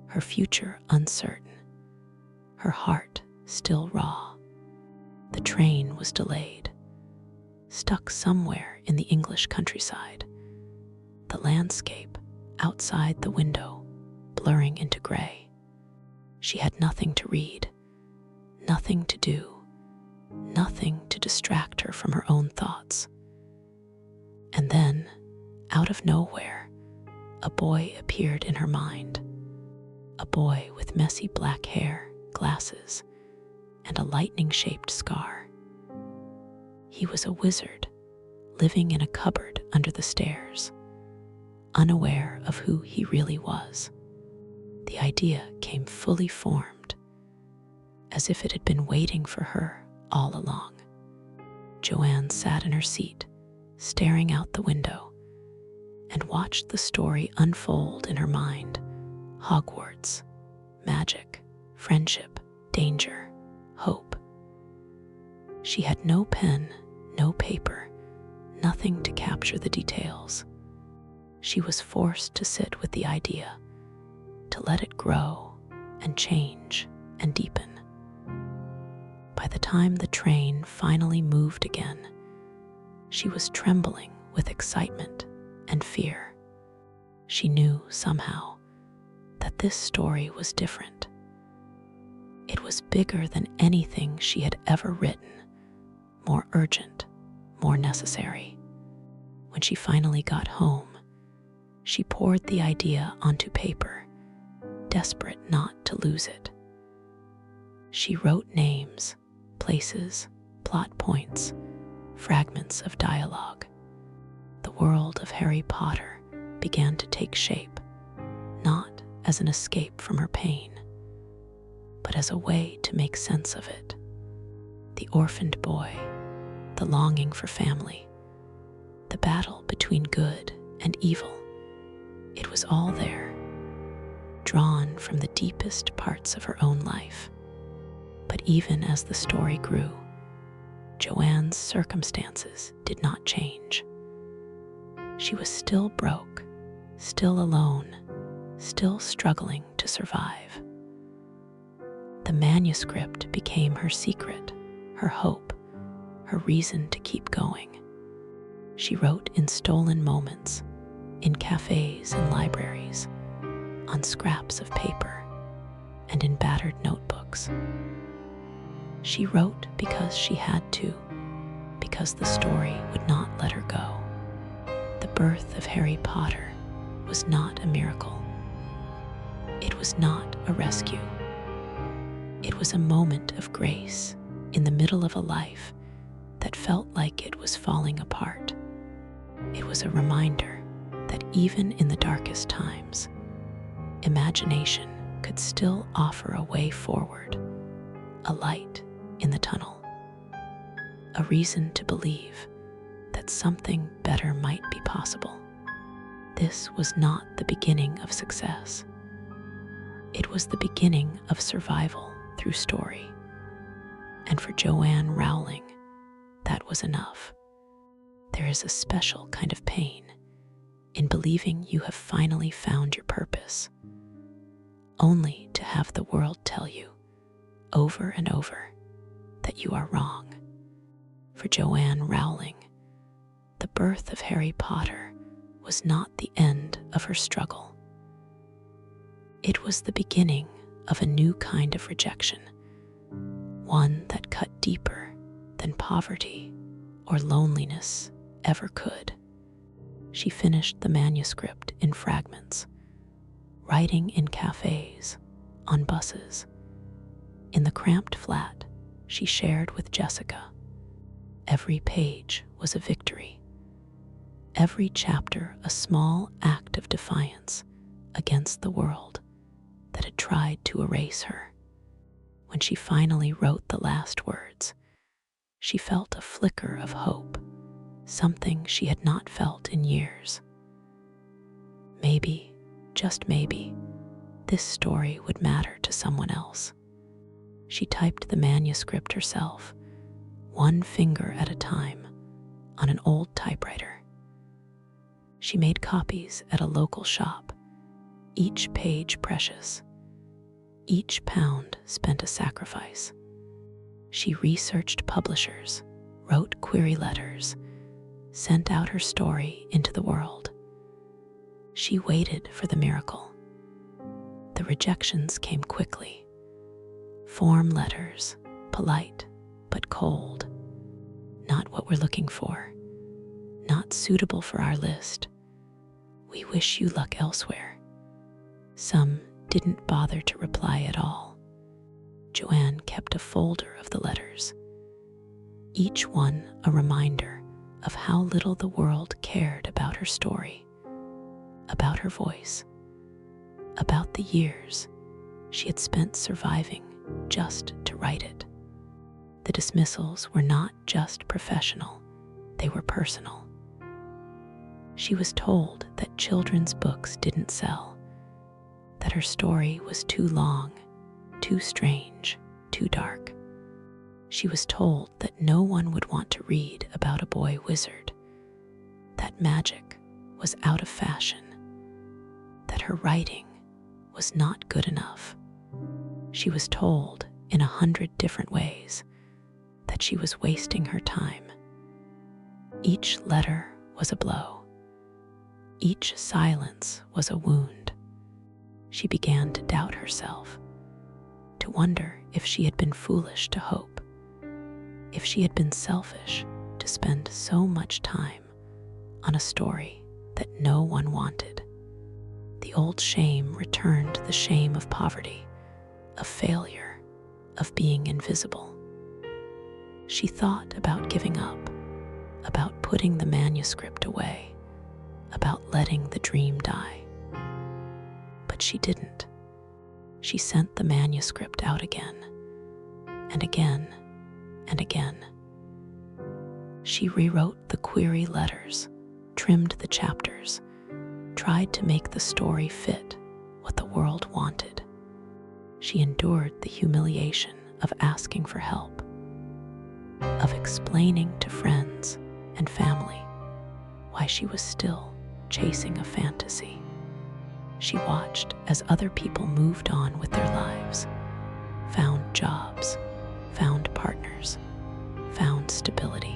her future uncertain, her heart still raw. The train was delayed, stuck somewhere in the English countryside, the landscape outside the window blurring into gray. She had nothing to read, nothing to do, nothing to distract her from her own thoughts. And then, out of nowhere, a boy appeared in her mind, a boy with messy black hair, glasses, and a lightning-shaped scar. He was a wizard, living in a cupboard under the stairs, unaware of who he really was. The idea came fully formed, as if it had been waiting for her all along. Joanne sat in her seat, staring out the window, and watched the story unfold in her mind. Hogwarts, magic, friendship, danger, hope. She had no pen, no paper, nothing to capture the details. She was forced to sit with the idea, to let it grow and change and deepen. By the time the train finally moved again, she was trembling with excitement and fear. She knew somehow that this story was different. It was bigger than anything she had ever written, more urgent, more necessary. When she finally got home, she poured the idea onto paper, desperate not to lose it. She wrote names, places, plot points, fragments of dialogue. The world of Harry Potter began to take shape, not as an escape from her pain, but as a way to make sense of it. The orphaned boy, the longing for family, the battle between good and evil. It was all there, drawn from the deepest parts of her own life. But But even as the story grew, Joanne's circumstances did not change. She was still broke, still alone, still struggling to survive. The manuscript became her secret, her hope, her reason to keep going. She wrote in stolen moments, in cafés and libraries, on scraps of paper, and in battered notebooks. She wrote because she had to, because the story would not let her go. The birth of Harry Potter was not a miracle. It was not a rescue. It was a moment of grace in the middle of a life that felt like it was falling apart. It was a reminder that even in the darkest times, imagination could still offer a way forward, a light in the tunnel, a reason to believe that something better might be possible. This was not the beginning of success. It was the beginning of survival through story. And for Joanne Rowling, that was enough. There is a special kind of pain in believing you have finally found your purpose, only to have the world tell you over and over that you are wrong. For Joanne Rowling, the birth of Harry Potter was not the end of her struggle. It was the beginning of a new kind of rejection, one that cut deeper than poverty or loneliness ever could. She finished the manuscript in fragments, writing in cafes, on buses, in the cramped flat she shared with Jessica. Every page was a victory, every chapter a small act of defiance against the world that had tried to erase her. When she finally wrote the last words, she felt a flicker of hope, something she had not felt in years. Maybe, just maybe, this story would matter to someone else. She typed the manuscript herself, one finger at a time, on an old typewriter. She made copies at a local shop, each page precious, each pound spent a sacrifice. She researched publishers, wrote query letters, sent out her story into the world. She waited for the miracle. The rejections came quickly. Form letters, polite but cold. Not what we're looking for. Not suitable for our list. We wish you luck elsewhere. Some didn't bother to reply at all. Joanne kept a folder of the letters, each one a reminder of how little the world cared about her story, about her voice, about the years she had spent surviving just to write it. The dismissals were not just professional, they were personal. She was told that children's books didn't sell, that her story was too long, too strange, too dark. She was told that no one would want to read about a boy wizard, that magic was out of fashion, that her writing was not good enough. She was told in 100 different ways that she was wasting her time. Each letter was a blow. Each silence was a wound. She began to doubt herself, to wonder if she had been foolish to hope, if she had been selfish to spend so much time on a story that no one wanted. The old shame returned, the shame of poverty, of failure, of being invisible. She thought about giving up, about putting the manuscript away, about letting the dream die. But she didn't. She sent the manuscript out again, and again, and again. She rewrote the query letters, trimmed the chapters, tried to make the story fit what the world wanted. She endured the humiliation of asking for help, of explaining to friends and family why she was still chasing a fantasy. She watched as other people moved on with their lives, found jobs, found partners, found stability.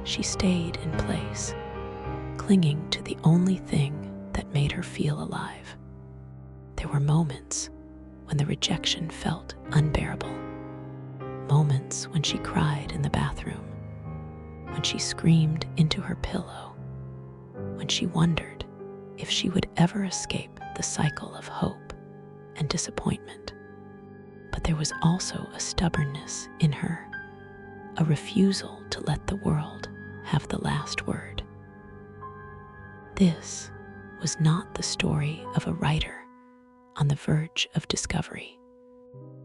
She stayed in place, clinging to the only thing that made her feel alive. There were moments when the rejection felt unbearable, moments when she cried in the bathroom, when she screamed into her pillow, when she wondered if she would ever escape the cycle of hope and disappointment. But there was also a stubbornness in her, a refusal to let the world have the last word. This was not the story of a writer on the verge of discovery.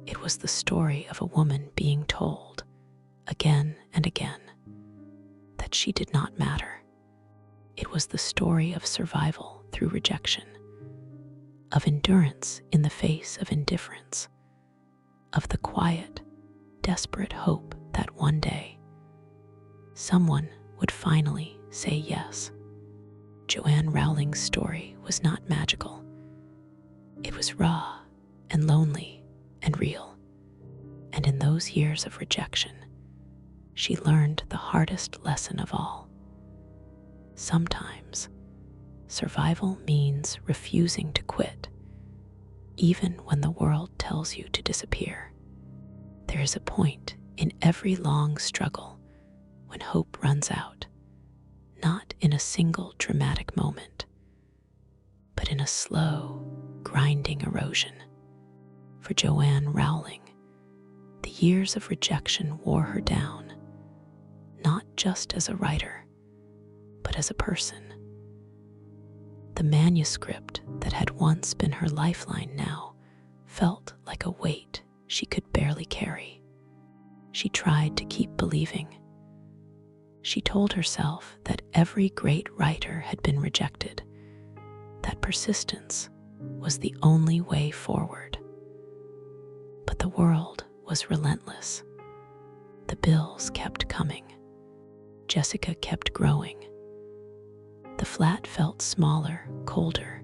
It was the story of a woman being told, again and again, that she did not matter. It was the story of survival through rejection, of endurance in the face of indifference, of the quiet, desperate hope that one day someone would finally say yes. Joanne Rowling's story was not magical. It was raw and lonely and real. And in those years of rejection, she learned the hardest lesson of all. Sometimes, survival means refusing to quit, even when the world tells you to disappear. There is a point in every long struggle when hope runs out, not in a single dramatic moment, but in a slow, grinding erosion. For Joanne Rowling, the years of rejection wore her down, not just as a writer, but as a person. The manuscript that had once been her lifeline now felt like a weight she could barely carry. She tried to keep believing. She told herself that every great writer had been rejected, that persistence was the only way forward. But the world was relentless. The bills kept coming. Jessica kept growing. The flat felt smaller, colder,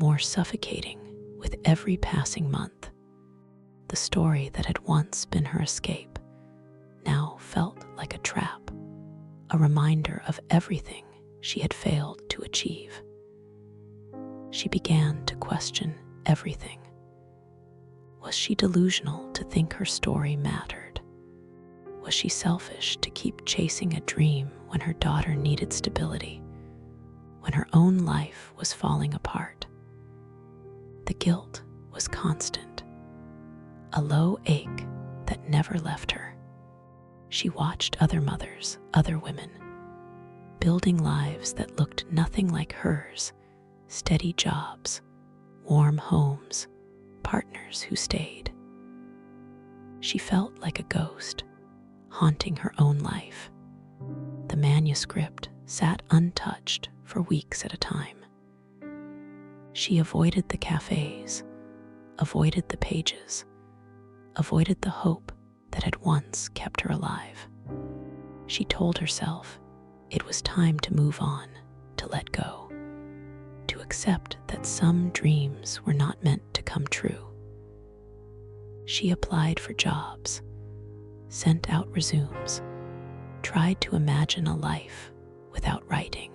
more suffocating with every passing month. The story that had once been her escape now felt like a trap, a reminder of everything she had failed to achieve. She began to question everything. Was she delusional to think her story mattered? Was she selfish to keep chasing a dream when her daughter needed stability, when her own life was falling apart? The guilt was constant, a low ache that never left her. She watched other mothers, other women, building lives that looked nothing like hers, steady jobs, warm homes, partners who stayed. She felt like a ghost, haunting her own life. The manuscript sat untouched for weeks at a time. She avoided the cafés, avoided the pages, avoided the hope that had once kept her alive. She told herself it was time to move on, to let go, to accept that some dreams were not meant to come true. She applied for jobs, sent out resumes, tried to imagine a life without writing.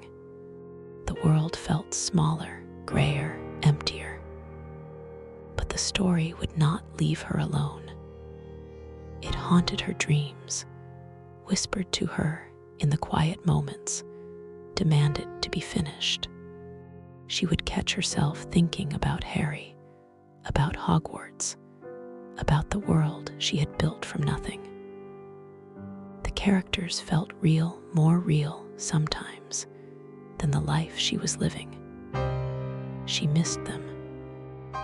The world felt smaller, grayer, emptier. But the story would not leave her alone. It haunted her dreams, whispered to her in the quiet moments, demanded to be finished. She would catch herself thinking about Harry, about Hogwarts, about the world she had built from nothing. The characters felt real, more real sometimes than the life she was living. She missed them.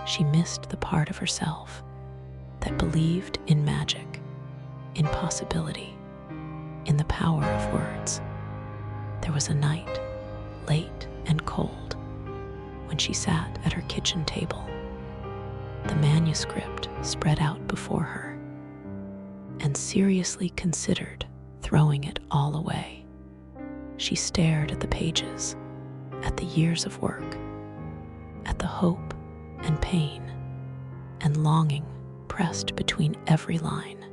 She missed the part of herself that believed in magic, in possibility, in the power of words. There was a night, late and cold, when she sat at her kitchen table. the manuscript spread out before her, and seriously considered throwing it all away. She stared at the pages, at the years of work, at the hope and pain and longing pressed between every line.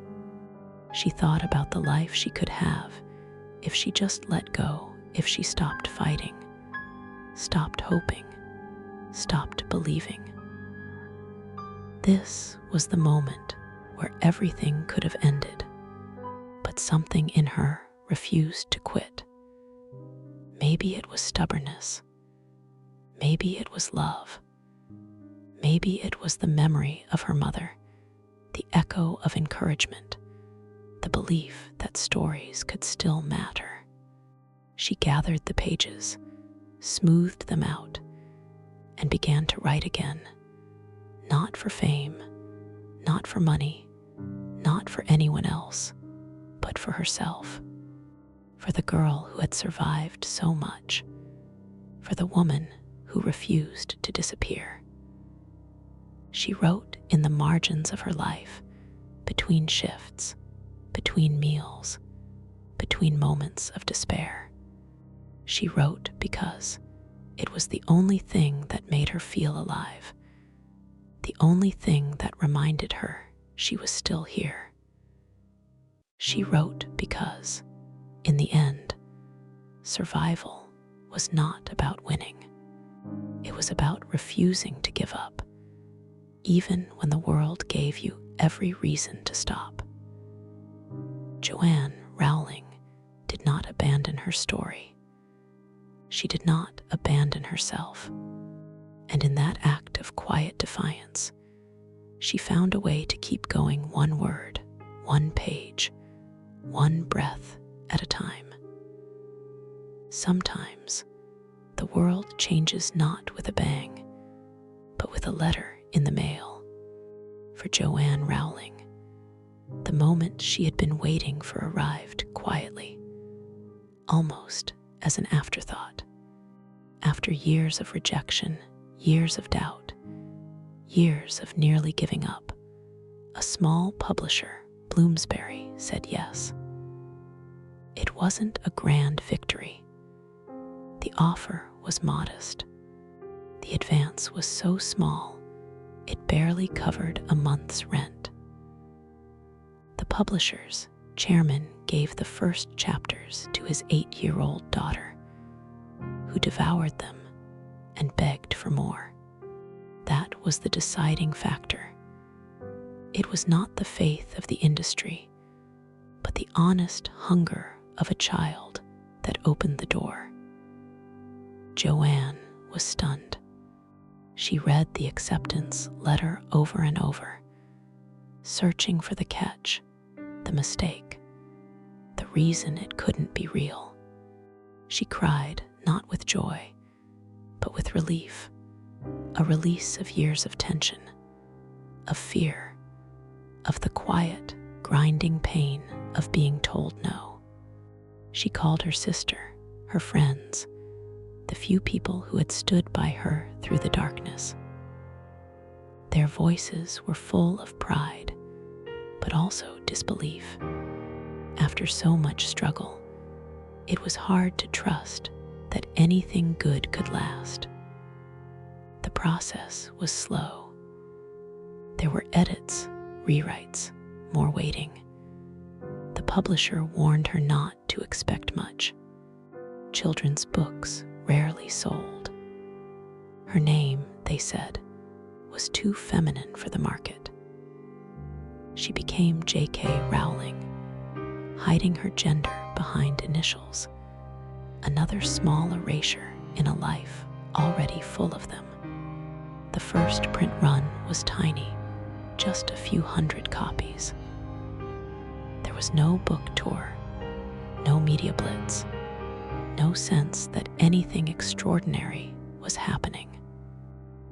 She thought about the life she could have if she just let go, if she stopped fighting, stopped hoping, stopped believing. This was the moment where everything could have ended, but something in her refused to quit. Maybe it was stubbornness. Maybe it was love. Maybe it was the memory of her mother, the echo of encouragement, the belief that stories could still matter. She gathered the pages, smoothed them out, and began to write again. Not for fame, not for money, not for anyone else, but for herself, for the girl who had survived so much, for the woman who refused to disappear. She wrote in the margins of her life, between shifts, between meals, between moments of despair. She wrote because it was the only thing that made her feel alive, the only thing that reminded her she was still here. She wrote because, in the end, survival was not about winning. It was about refusing to give up, even when the world gave you every reason to stop. Joanne Rowling did not abandon her story. She did not abandon herself. And in that act of quiet defiance, she found a way to keep going, one word, one page, one breath at a time. Sometimes the world changes not with a bang, but with a letter in the mail. For Joanne Rowling, the moment she had been waiting for arrived quietly, almost as an afterthought. After years of rejection, years of doubt, years of nearly giving up, a small publisher, Bloomsbury, said yes. It wasn't a grand victory. The offer was modest. The advance was so small, it barely covered a month's rent. The publisher's chairman gave the first chapters to his 8-year-old daughter, who devoured them and begged for more. That was the deciding factor. It was not the faith of the industry, but the honest hunger of a child that opened the door. Joanne was stunned. She read the acceptance letter over and over, searching for the catch, the mistake, the reason it couldn't be real. She cried, not with joy, but with relief, a release of years of tension, of fear, of the quiet, grinding pain of being told no. She called her sister, her friends, the few people who had stood by her through the darkness. Their voices were full of pride, but also disbelief. After so much struggle, it was hard to trust that anything good could last. The process was slow. There were edits, rewrites, more waiting. The publisher warned her not to expect much. Children's books rarely sold. Her name, they said, was too feminine for the market. She became J.K. Rowling, hiding her gender behind initials, another small erasure in a life already full of them. The first print run was tiny, just a few hundred copies. There was no book tour, no media blitz, no sense that anything extraordinary was happening.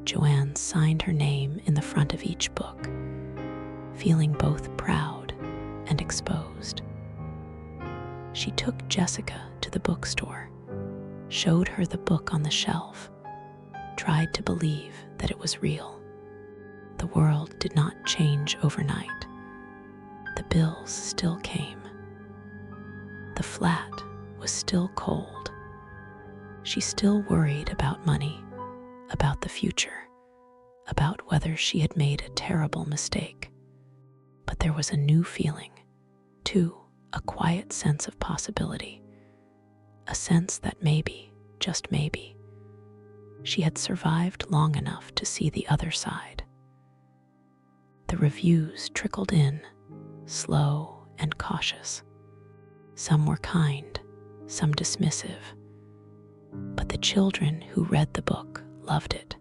Joanne signed her name in the front of each book, feeling both proud and exposed. She took Jessica to the bookstore, showed her the book on the shelf, tried to believe that it was real. The world did not change overnight. The bills still came. The flat was still cold. She still worried about money, about the future, about whether she had made a terrible mistake. But there was a new feeling, too, a quiet sense of possibility, a sense that maybe, just maybe, she had survived long enough to see the other side. The reviews trickled in, slow and cautious. Some were kind, some dismissive. But the children who read the book loved it.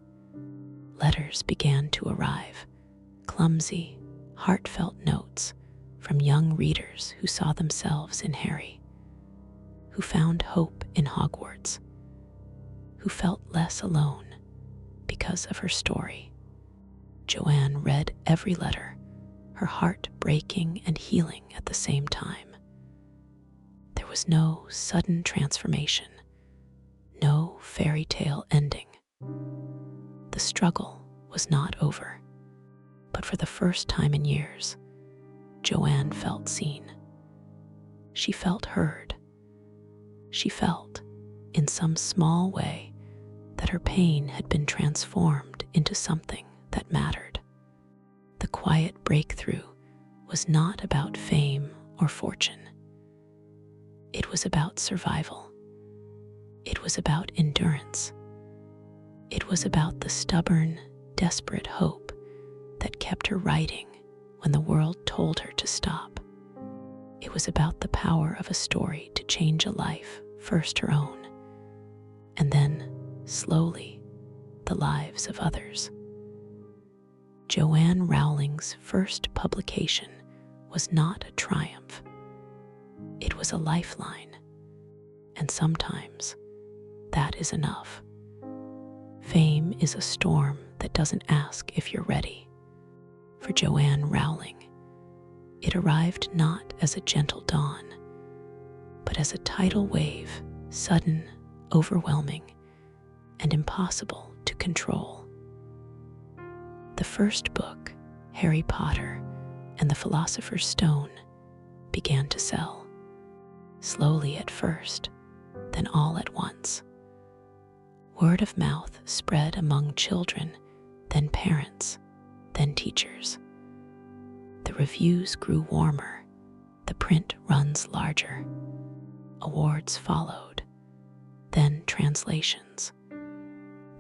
Letters began to arrive, clumsy, heartfelt notes from young readers who saw themselves in Harry, who found hope in Hogwarts, who felt less alone because of her story. Joanne read every letter, her heart breaking and healing at the same time. There was no sudden transformation, no fairy tale ending. The struggle was not over, but for the first time in years, Joanne felt seen. She felt heard. She felt, in some small way, that her pain had been transformed into something that mattered. The quiet breakthrough was not about fame or fortune. It was about survival. It was about endurance. It was about the stubborn, desperate hope that kept her writing when the world told her to stop. It was about the power of a story to change a life, first her own, and then, slowly, the lives of others. Joanne Rowling's first publication was not a triumph. It was a lifeline, and sometimes that is enough. Fame is a storm that doesn't ask if you're ready. For Joanne Rowling, it arrived not as a gentle dawn, but as a tidal wave, sudden, overwhelming, and impossible to control. The first book, Harry Potter and the Philosopher's Stone, began to sell. Slowly at first, then all at once. Word of mouth spread among children, then parents, then teachers. The reviews grew warmer, the print runs larger. Awards followed, then translations,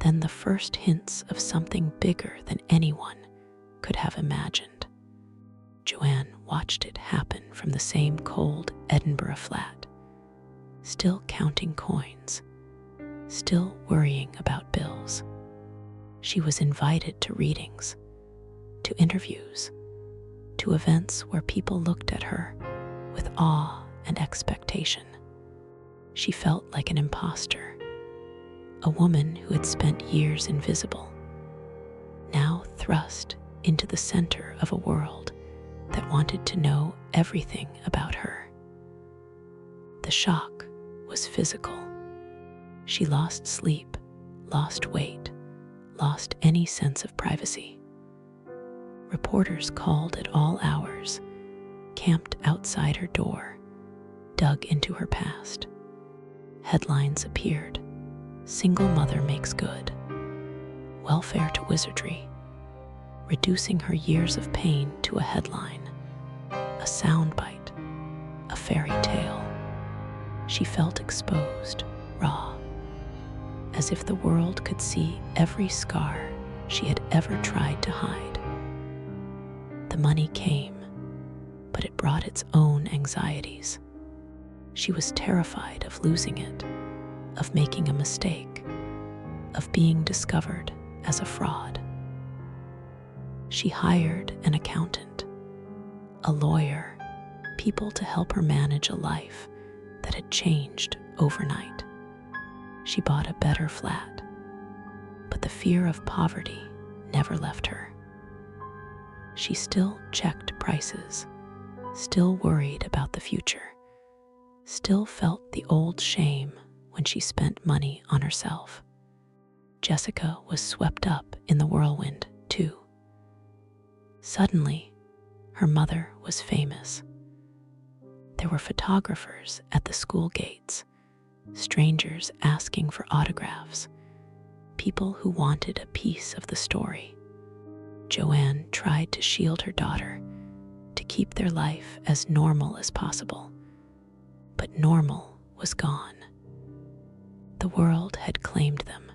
then the first hints of something bigger than anyone could have imagined. Joanne watched it happen from the same cold Edinburgh flat, still counting coins, still worrying about bills. She was invited to readings, to interviews, to events where people looked at her with awe and expectation. She felt like an imposter, a woman who had spent years invisible, now thrust into the center of a world that wanted to know everything about her. The shock was physical. She lost sleep, lost weight, lost any sense of privacy. Reporters called at all hours, camped outside her door, dug into her past. Headlines appeared. Single mother makes good. Welfare to wizardry. Reducing her years of pain to a headline, a soundbite, a fairy tale. She felt exposed, raw, as if the world could see every scar she had ever tried to hide. The money came, but it brought its own anxieties. She was terrified of losing it, of making a mistake, of being discovered as a fraud. She hired an accountant, a lawyer, people to help her manage a life that had changed overnight. She bought a better flat, but the fear of poverty never left her. She still checked prices, still worried about the future, still felt the old shame when she spent money on herself. Jessica was swept up in the whirlwind, too. Suddenly, her mother was famous. There were photographers at the school gates, strangers asking for autographs, people who wanted a piece of the story. Joanne tried to shield her daughter, to keep their life as normal as possible. But normal was gone. The world had claimed them.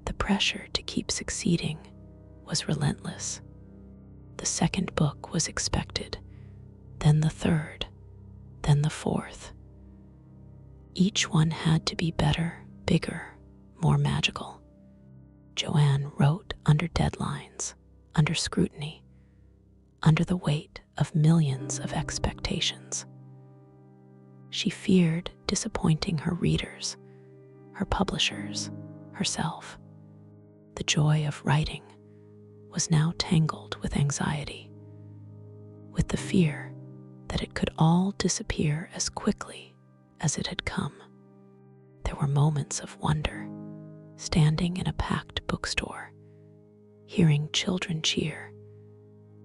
The pressure to keep succeeding was relentless. The second book was expected, then the third, then the fourth. Each one had to be better, bigger, more magical. Joanne wrote under deadlines, under scrutiny, under the weight of millions of expectations. She feared disappointing her readers, her publishers, herself. The joy of writing was now tangled with anxiety, with the fear that it could all disappear as quickly as it had come. There were moments of wonder, standing in a packed bookstore, hearing children cheer,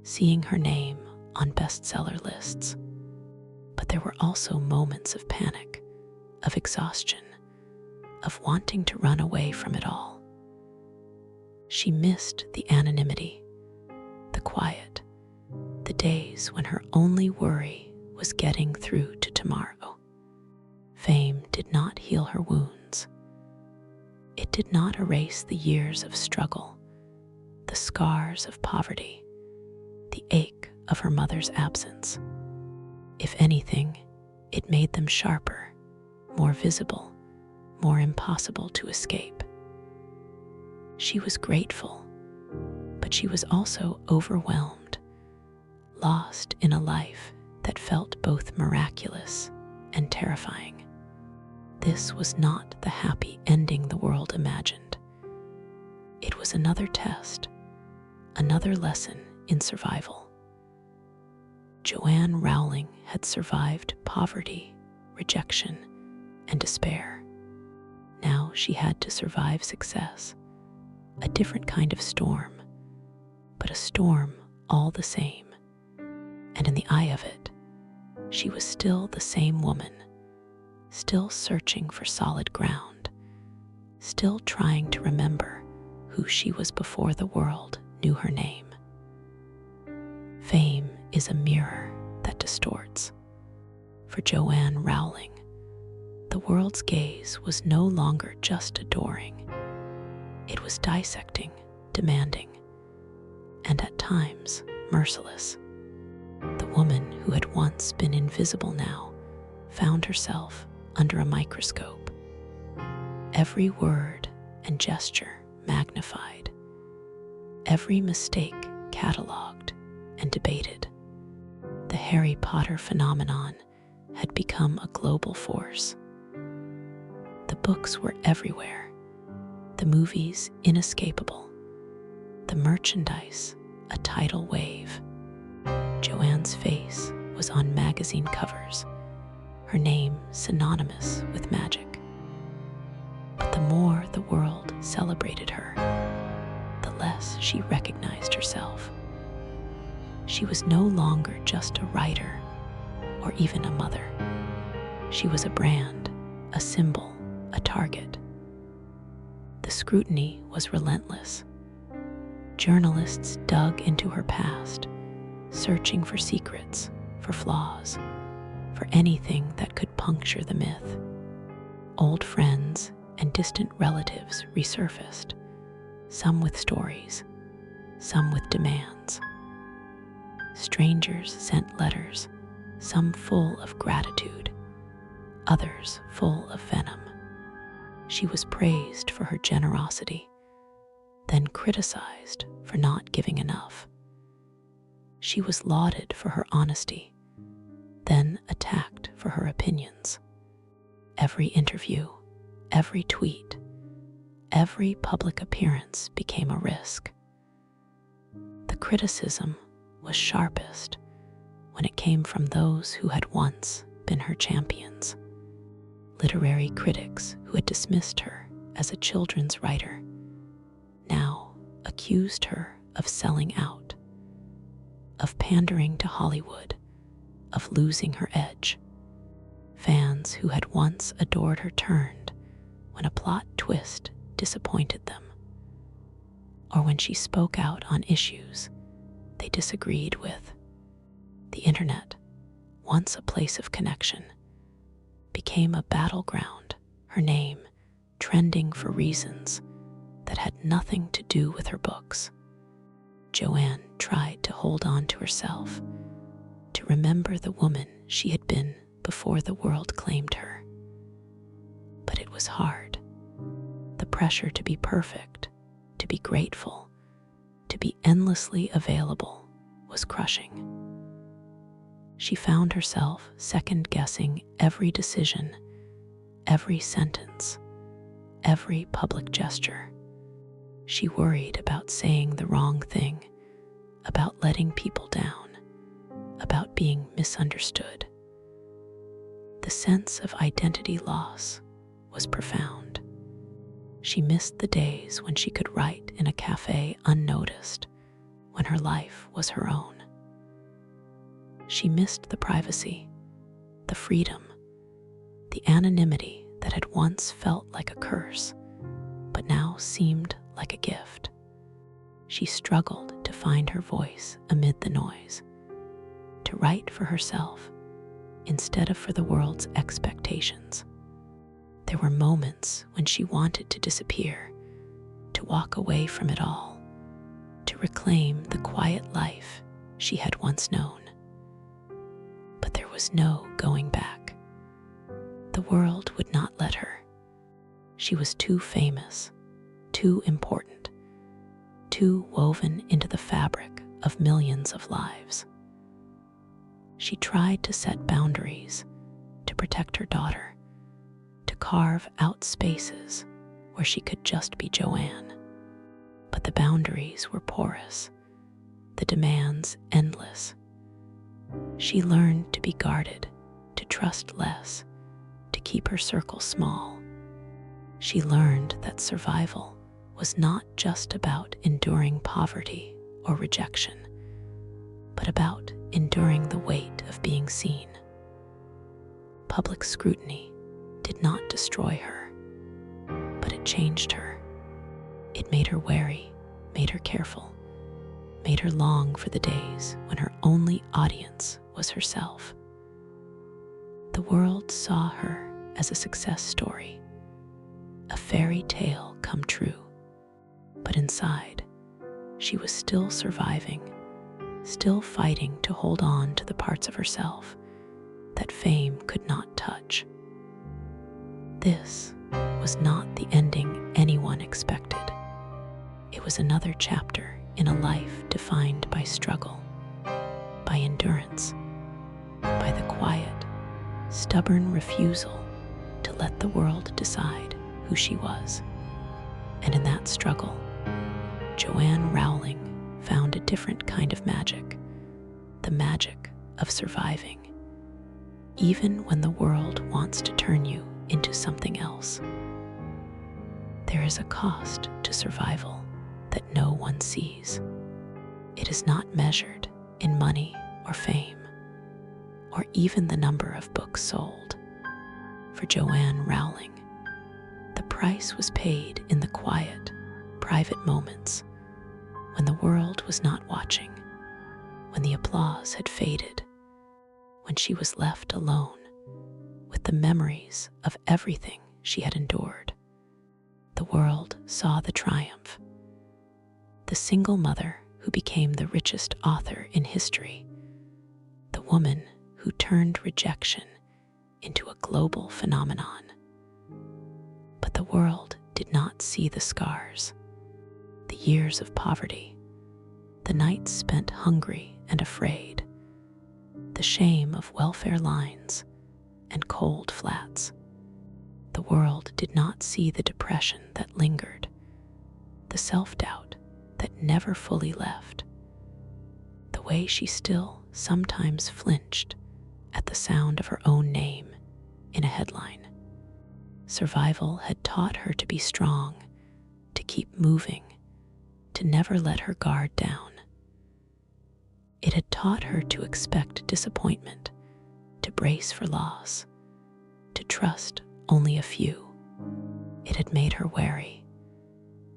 seeing her name on bestseller lists. But there were also moments of panic, of exhaustion, of wanting to run away from it all. She missed the anonymity, the quiet, the days when her only worry was getting through to tomorrow. Fame did not heal her wounds. It did not erase the years of struggle, the scars of poverty, the ache of her mother's absence. If anything, it made them sharper, more visible, more impossible to escape. She was grateful, but she was also overwhelmed, lost in a life that felt both miraculous and terrifying. This was not the happy ending the world imagined. It was another test, another lesson in survival. Joanne Rowling had survived poverty, rejection, and despair. Now she had to survive success, a different kind of storm, but a storm all the same. And in the eye of it, she was still the same woman, still searching for solid ground, still trying to remember who she was before the world knew her name. Fame is a mirror that distorts. For Joanne Rowling, the world's gaze was no longer just adoring. It was dissecting, demanding, and at times merciless. The woman who had once been invisible now found herself under a microscope. Every word and gesture magnified, every mistake catalogued and debated. The Harry Potter phenomenon had become a global force. The books were everywhere, the movies inescapable, the merchandise a tidal wave. Joanne's face was on magazine covers, her name synonymous with magic. But the more the world celebrated her, the less she recognized herself. She was no longer just a writer or even a mother. She was a brand, a symbol, a target. The scrutiny was relentless. Journalists dug into her past, searching for secrets, for flaws, for anything that could puncture the myth. Old friends and distant relatives resurfaced, some with stories, some with demands. Strangers sent letters, some full of gratitude, others full of venom. She was praised for her generosity, then criticized for not giving enough. She was lauded for her honesty, then attacked for her opinions. Every interview, every tweet, every public appearance became a risk. The criticism was sharpest when it came from those who had once been her champions. Literary critics who had dismissed her as a children's writer now accused her of selling out, of pandering to Hollywood, of losing her edge. Fans who had once adored her turned when a plot twist disappointed them, or when she spoke out on issues they disagreed with. The internet, once a place of connection, became a battleground, her name trending for reasons that had nothing to do with her books. Joanne tried to hold on to herself, to remember the woman she had been before the world claimed her. But it was hard. The pressure to be perfect, to be grateful, to be endlessly available was crushing. She found herself second-guessing every decision, every sentence, every public gesture. She worried about saying the wrong thing, about letting people down, about being misunderstood. The sense of identity loss was profound. She missed the days when she could write in a cafe unnoticed, when her life was her own. She missed the privacy, the freedom, the anonymity that had once felt like a curse, but now seemed like a gift. She struggled to find her voice amid the noise, to write for herself instead of for the world's expectations. There were moments when she wanted to disappear, to walk away from it all, to reclaim the quiet life she had once known. But there was no going back. The world would not let her. She was too famous, too important, too woven into the fabric of millions of lives. She tried to set boundaries, to protect her daughter, to carve out spaces where she could just be Joanne. But the boundaries were porous, the demands endless. She learned to be guarded, to trust less, to keep her circle small. She learned that survival was not just about enduring poverty or rejection, but about enduring the weight of being seen. Public scrutiny did not destroy her, but it changed her. It made her wary, made her careful, made her long for the days when her only audience was herself. The world saw her as a success story, a fairy tale come true, but inside, she was still surviving, still fighting to hold on to the parts of herself that fame could not touch. This was not the ending anyone expected. It was another chapter in a life defined by struggle, by endurance, by the quiet, stubborn refusal to let the world decide who she was. And in that struggle, Joanne Rowling found a different kind of magic, the magic of surviving, even when the world wants to turn you into something else. There is a cost to survival that no one sees. It is not measured in money or fame, or even the number of books sold. For Joanne Rowling, the price was paid in the quiet, private moments when the world was not watching, when the applause had faded, when she was left alone with the memories of everything she had endured. The world saw the triumph. The single mother who became the richest author in history, the woman who turned rejection into a global phenomenon. But the world did not see the scars, the years of poverty, the nights spent hungry and afraid, the shame of welfare lines and cold flats. The world did not see the depression that lingered, the self-doubt that never fully left, the way she still sometimes flinched at the sound of her own name in a headline. Survival had taught her to be strong, to keep moving, to never let her guard down. It had taught her to expect disappointment, to brace for loss, to trust only a few. It had made her wary,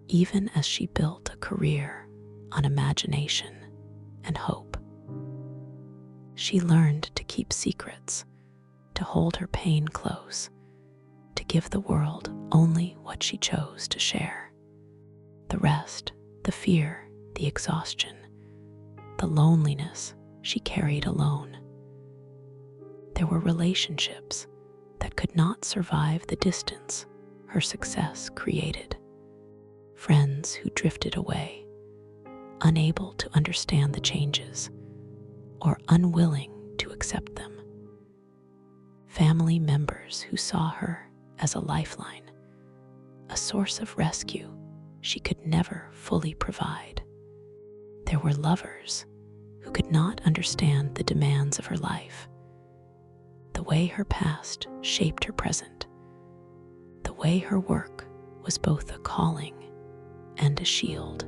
even as she built a career on imagination and hope. She learned to keep secrets, to hold her pain close, to give the world only what she chose to share. The rest, the fear, the exhaustion, the loneliness, she carried alone. There were relationships that could not survive the distance her success created. Friends who drifted away, unable to understand the changes or unwilling to accept them. Family members who saw her as a lifeline, a source of rescue she could never fully provide. There were lovers who could not understand the demands of her life, the way her past shaped her present, the way her work was both a calling and a shield.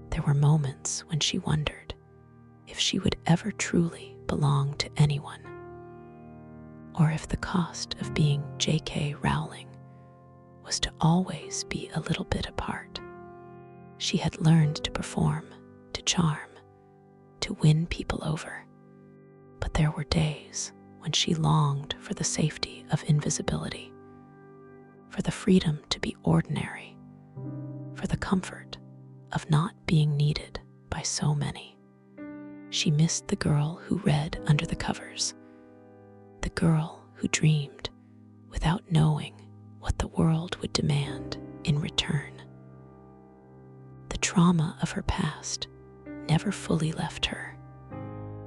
There were moments when she wondered if she would ever truly belong to anyone, or if the cost of being J.K. Rowling was to always be a little bit apart. She had learned to perform, to charm, to win people over, but there were days when she longed for the safety of invisibility, for the freedom to be ordinary, for the comfort of not being needed by so many. She missed the girl who read under the covers, the girl who dreamed without knowing what the world would demand in return. The trauma of her past never fully left her.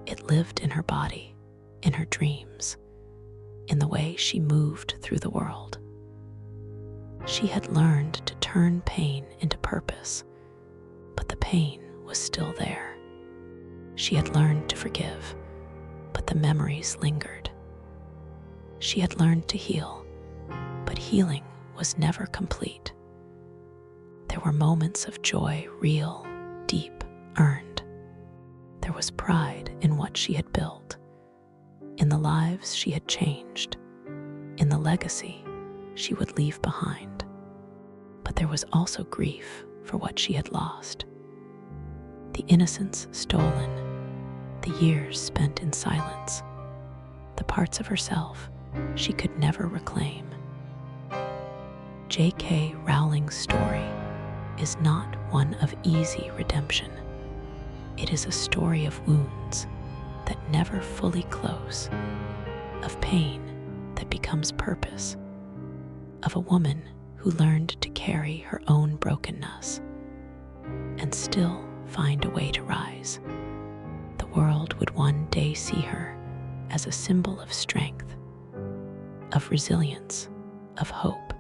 It lived in her body, in her dreams, in the way she moved through the world. She had learned to turn pain into purpose, but the pain was still there. She had learned to forgive, but the memories lingered. She had learned to heal, but healing was never complete. There were moments of joy, real, deep, earned. There was pride in what she had built, in the lives she had changed, in the legacy she would leave behind. But there was also grief for what she had lost. The innocence stolen, the years spent in silence, the parts of herself she could never reclaim. J.K. Rowling's story is not one of easy redemption. It is a story of wounds that never fully close, of pain that becomes purpose, of a woman who learned to carry her own brokenness and still find a way to rise. The world would one day see her as a symbol of strength, of resilience, of hope.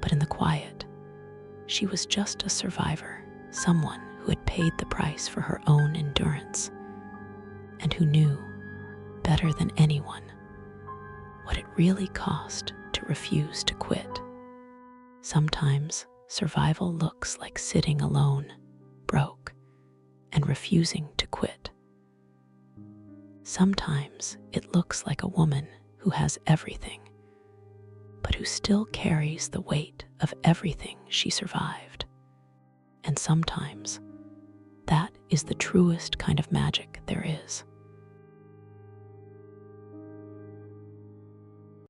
But in the quiet, she was just a survivor, someone who had paid the price for her own endurance, and who knew, better than anyone, what it really cost to refuse to quit. Sometimes survival looks like sitting alone, broke, and refusing to quit. Sometimes it looks like a woman who has everything, but who still carries the weight of everything she survived. And sometimes that is the truest kind of magic there is.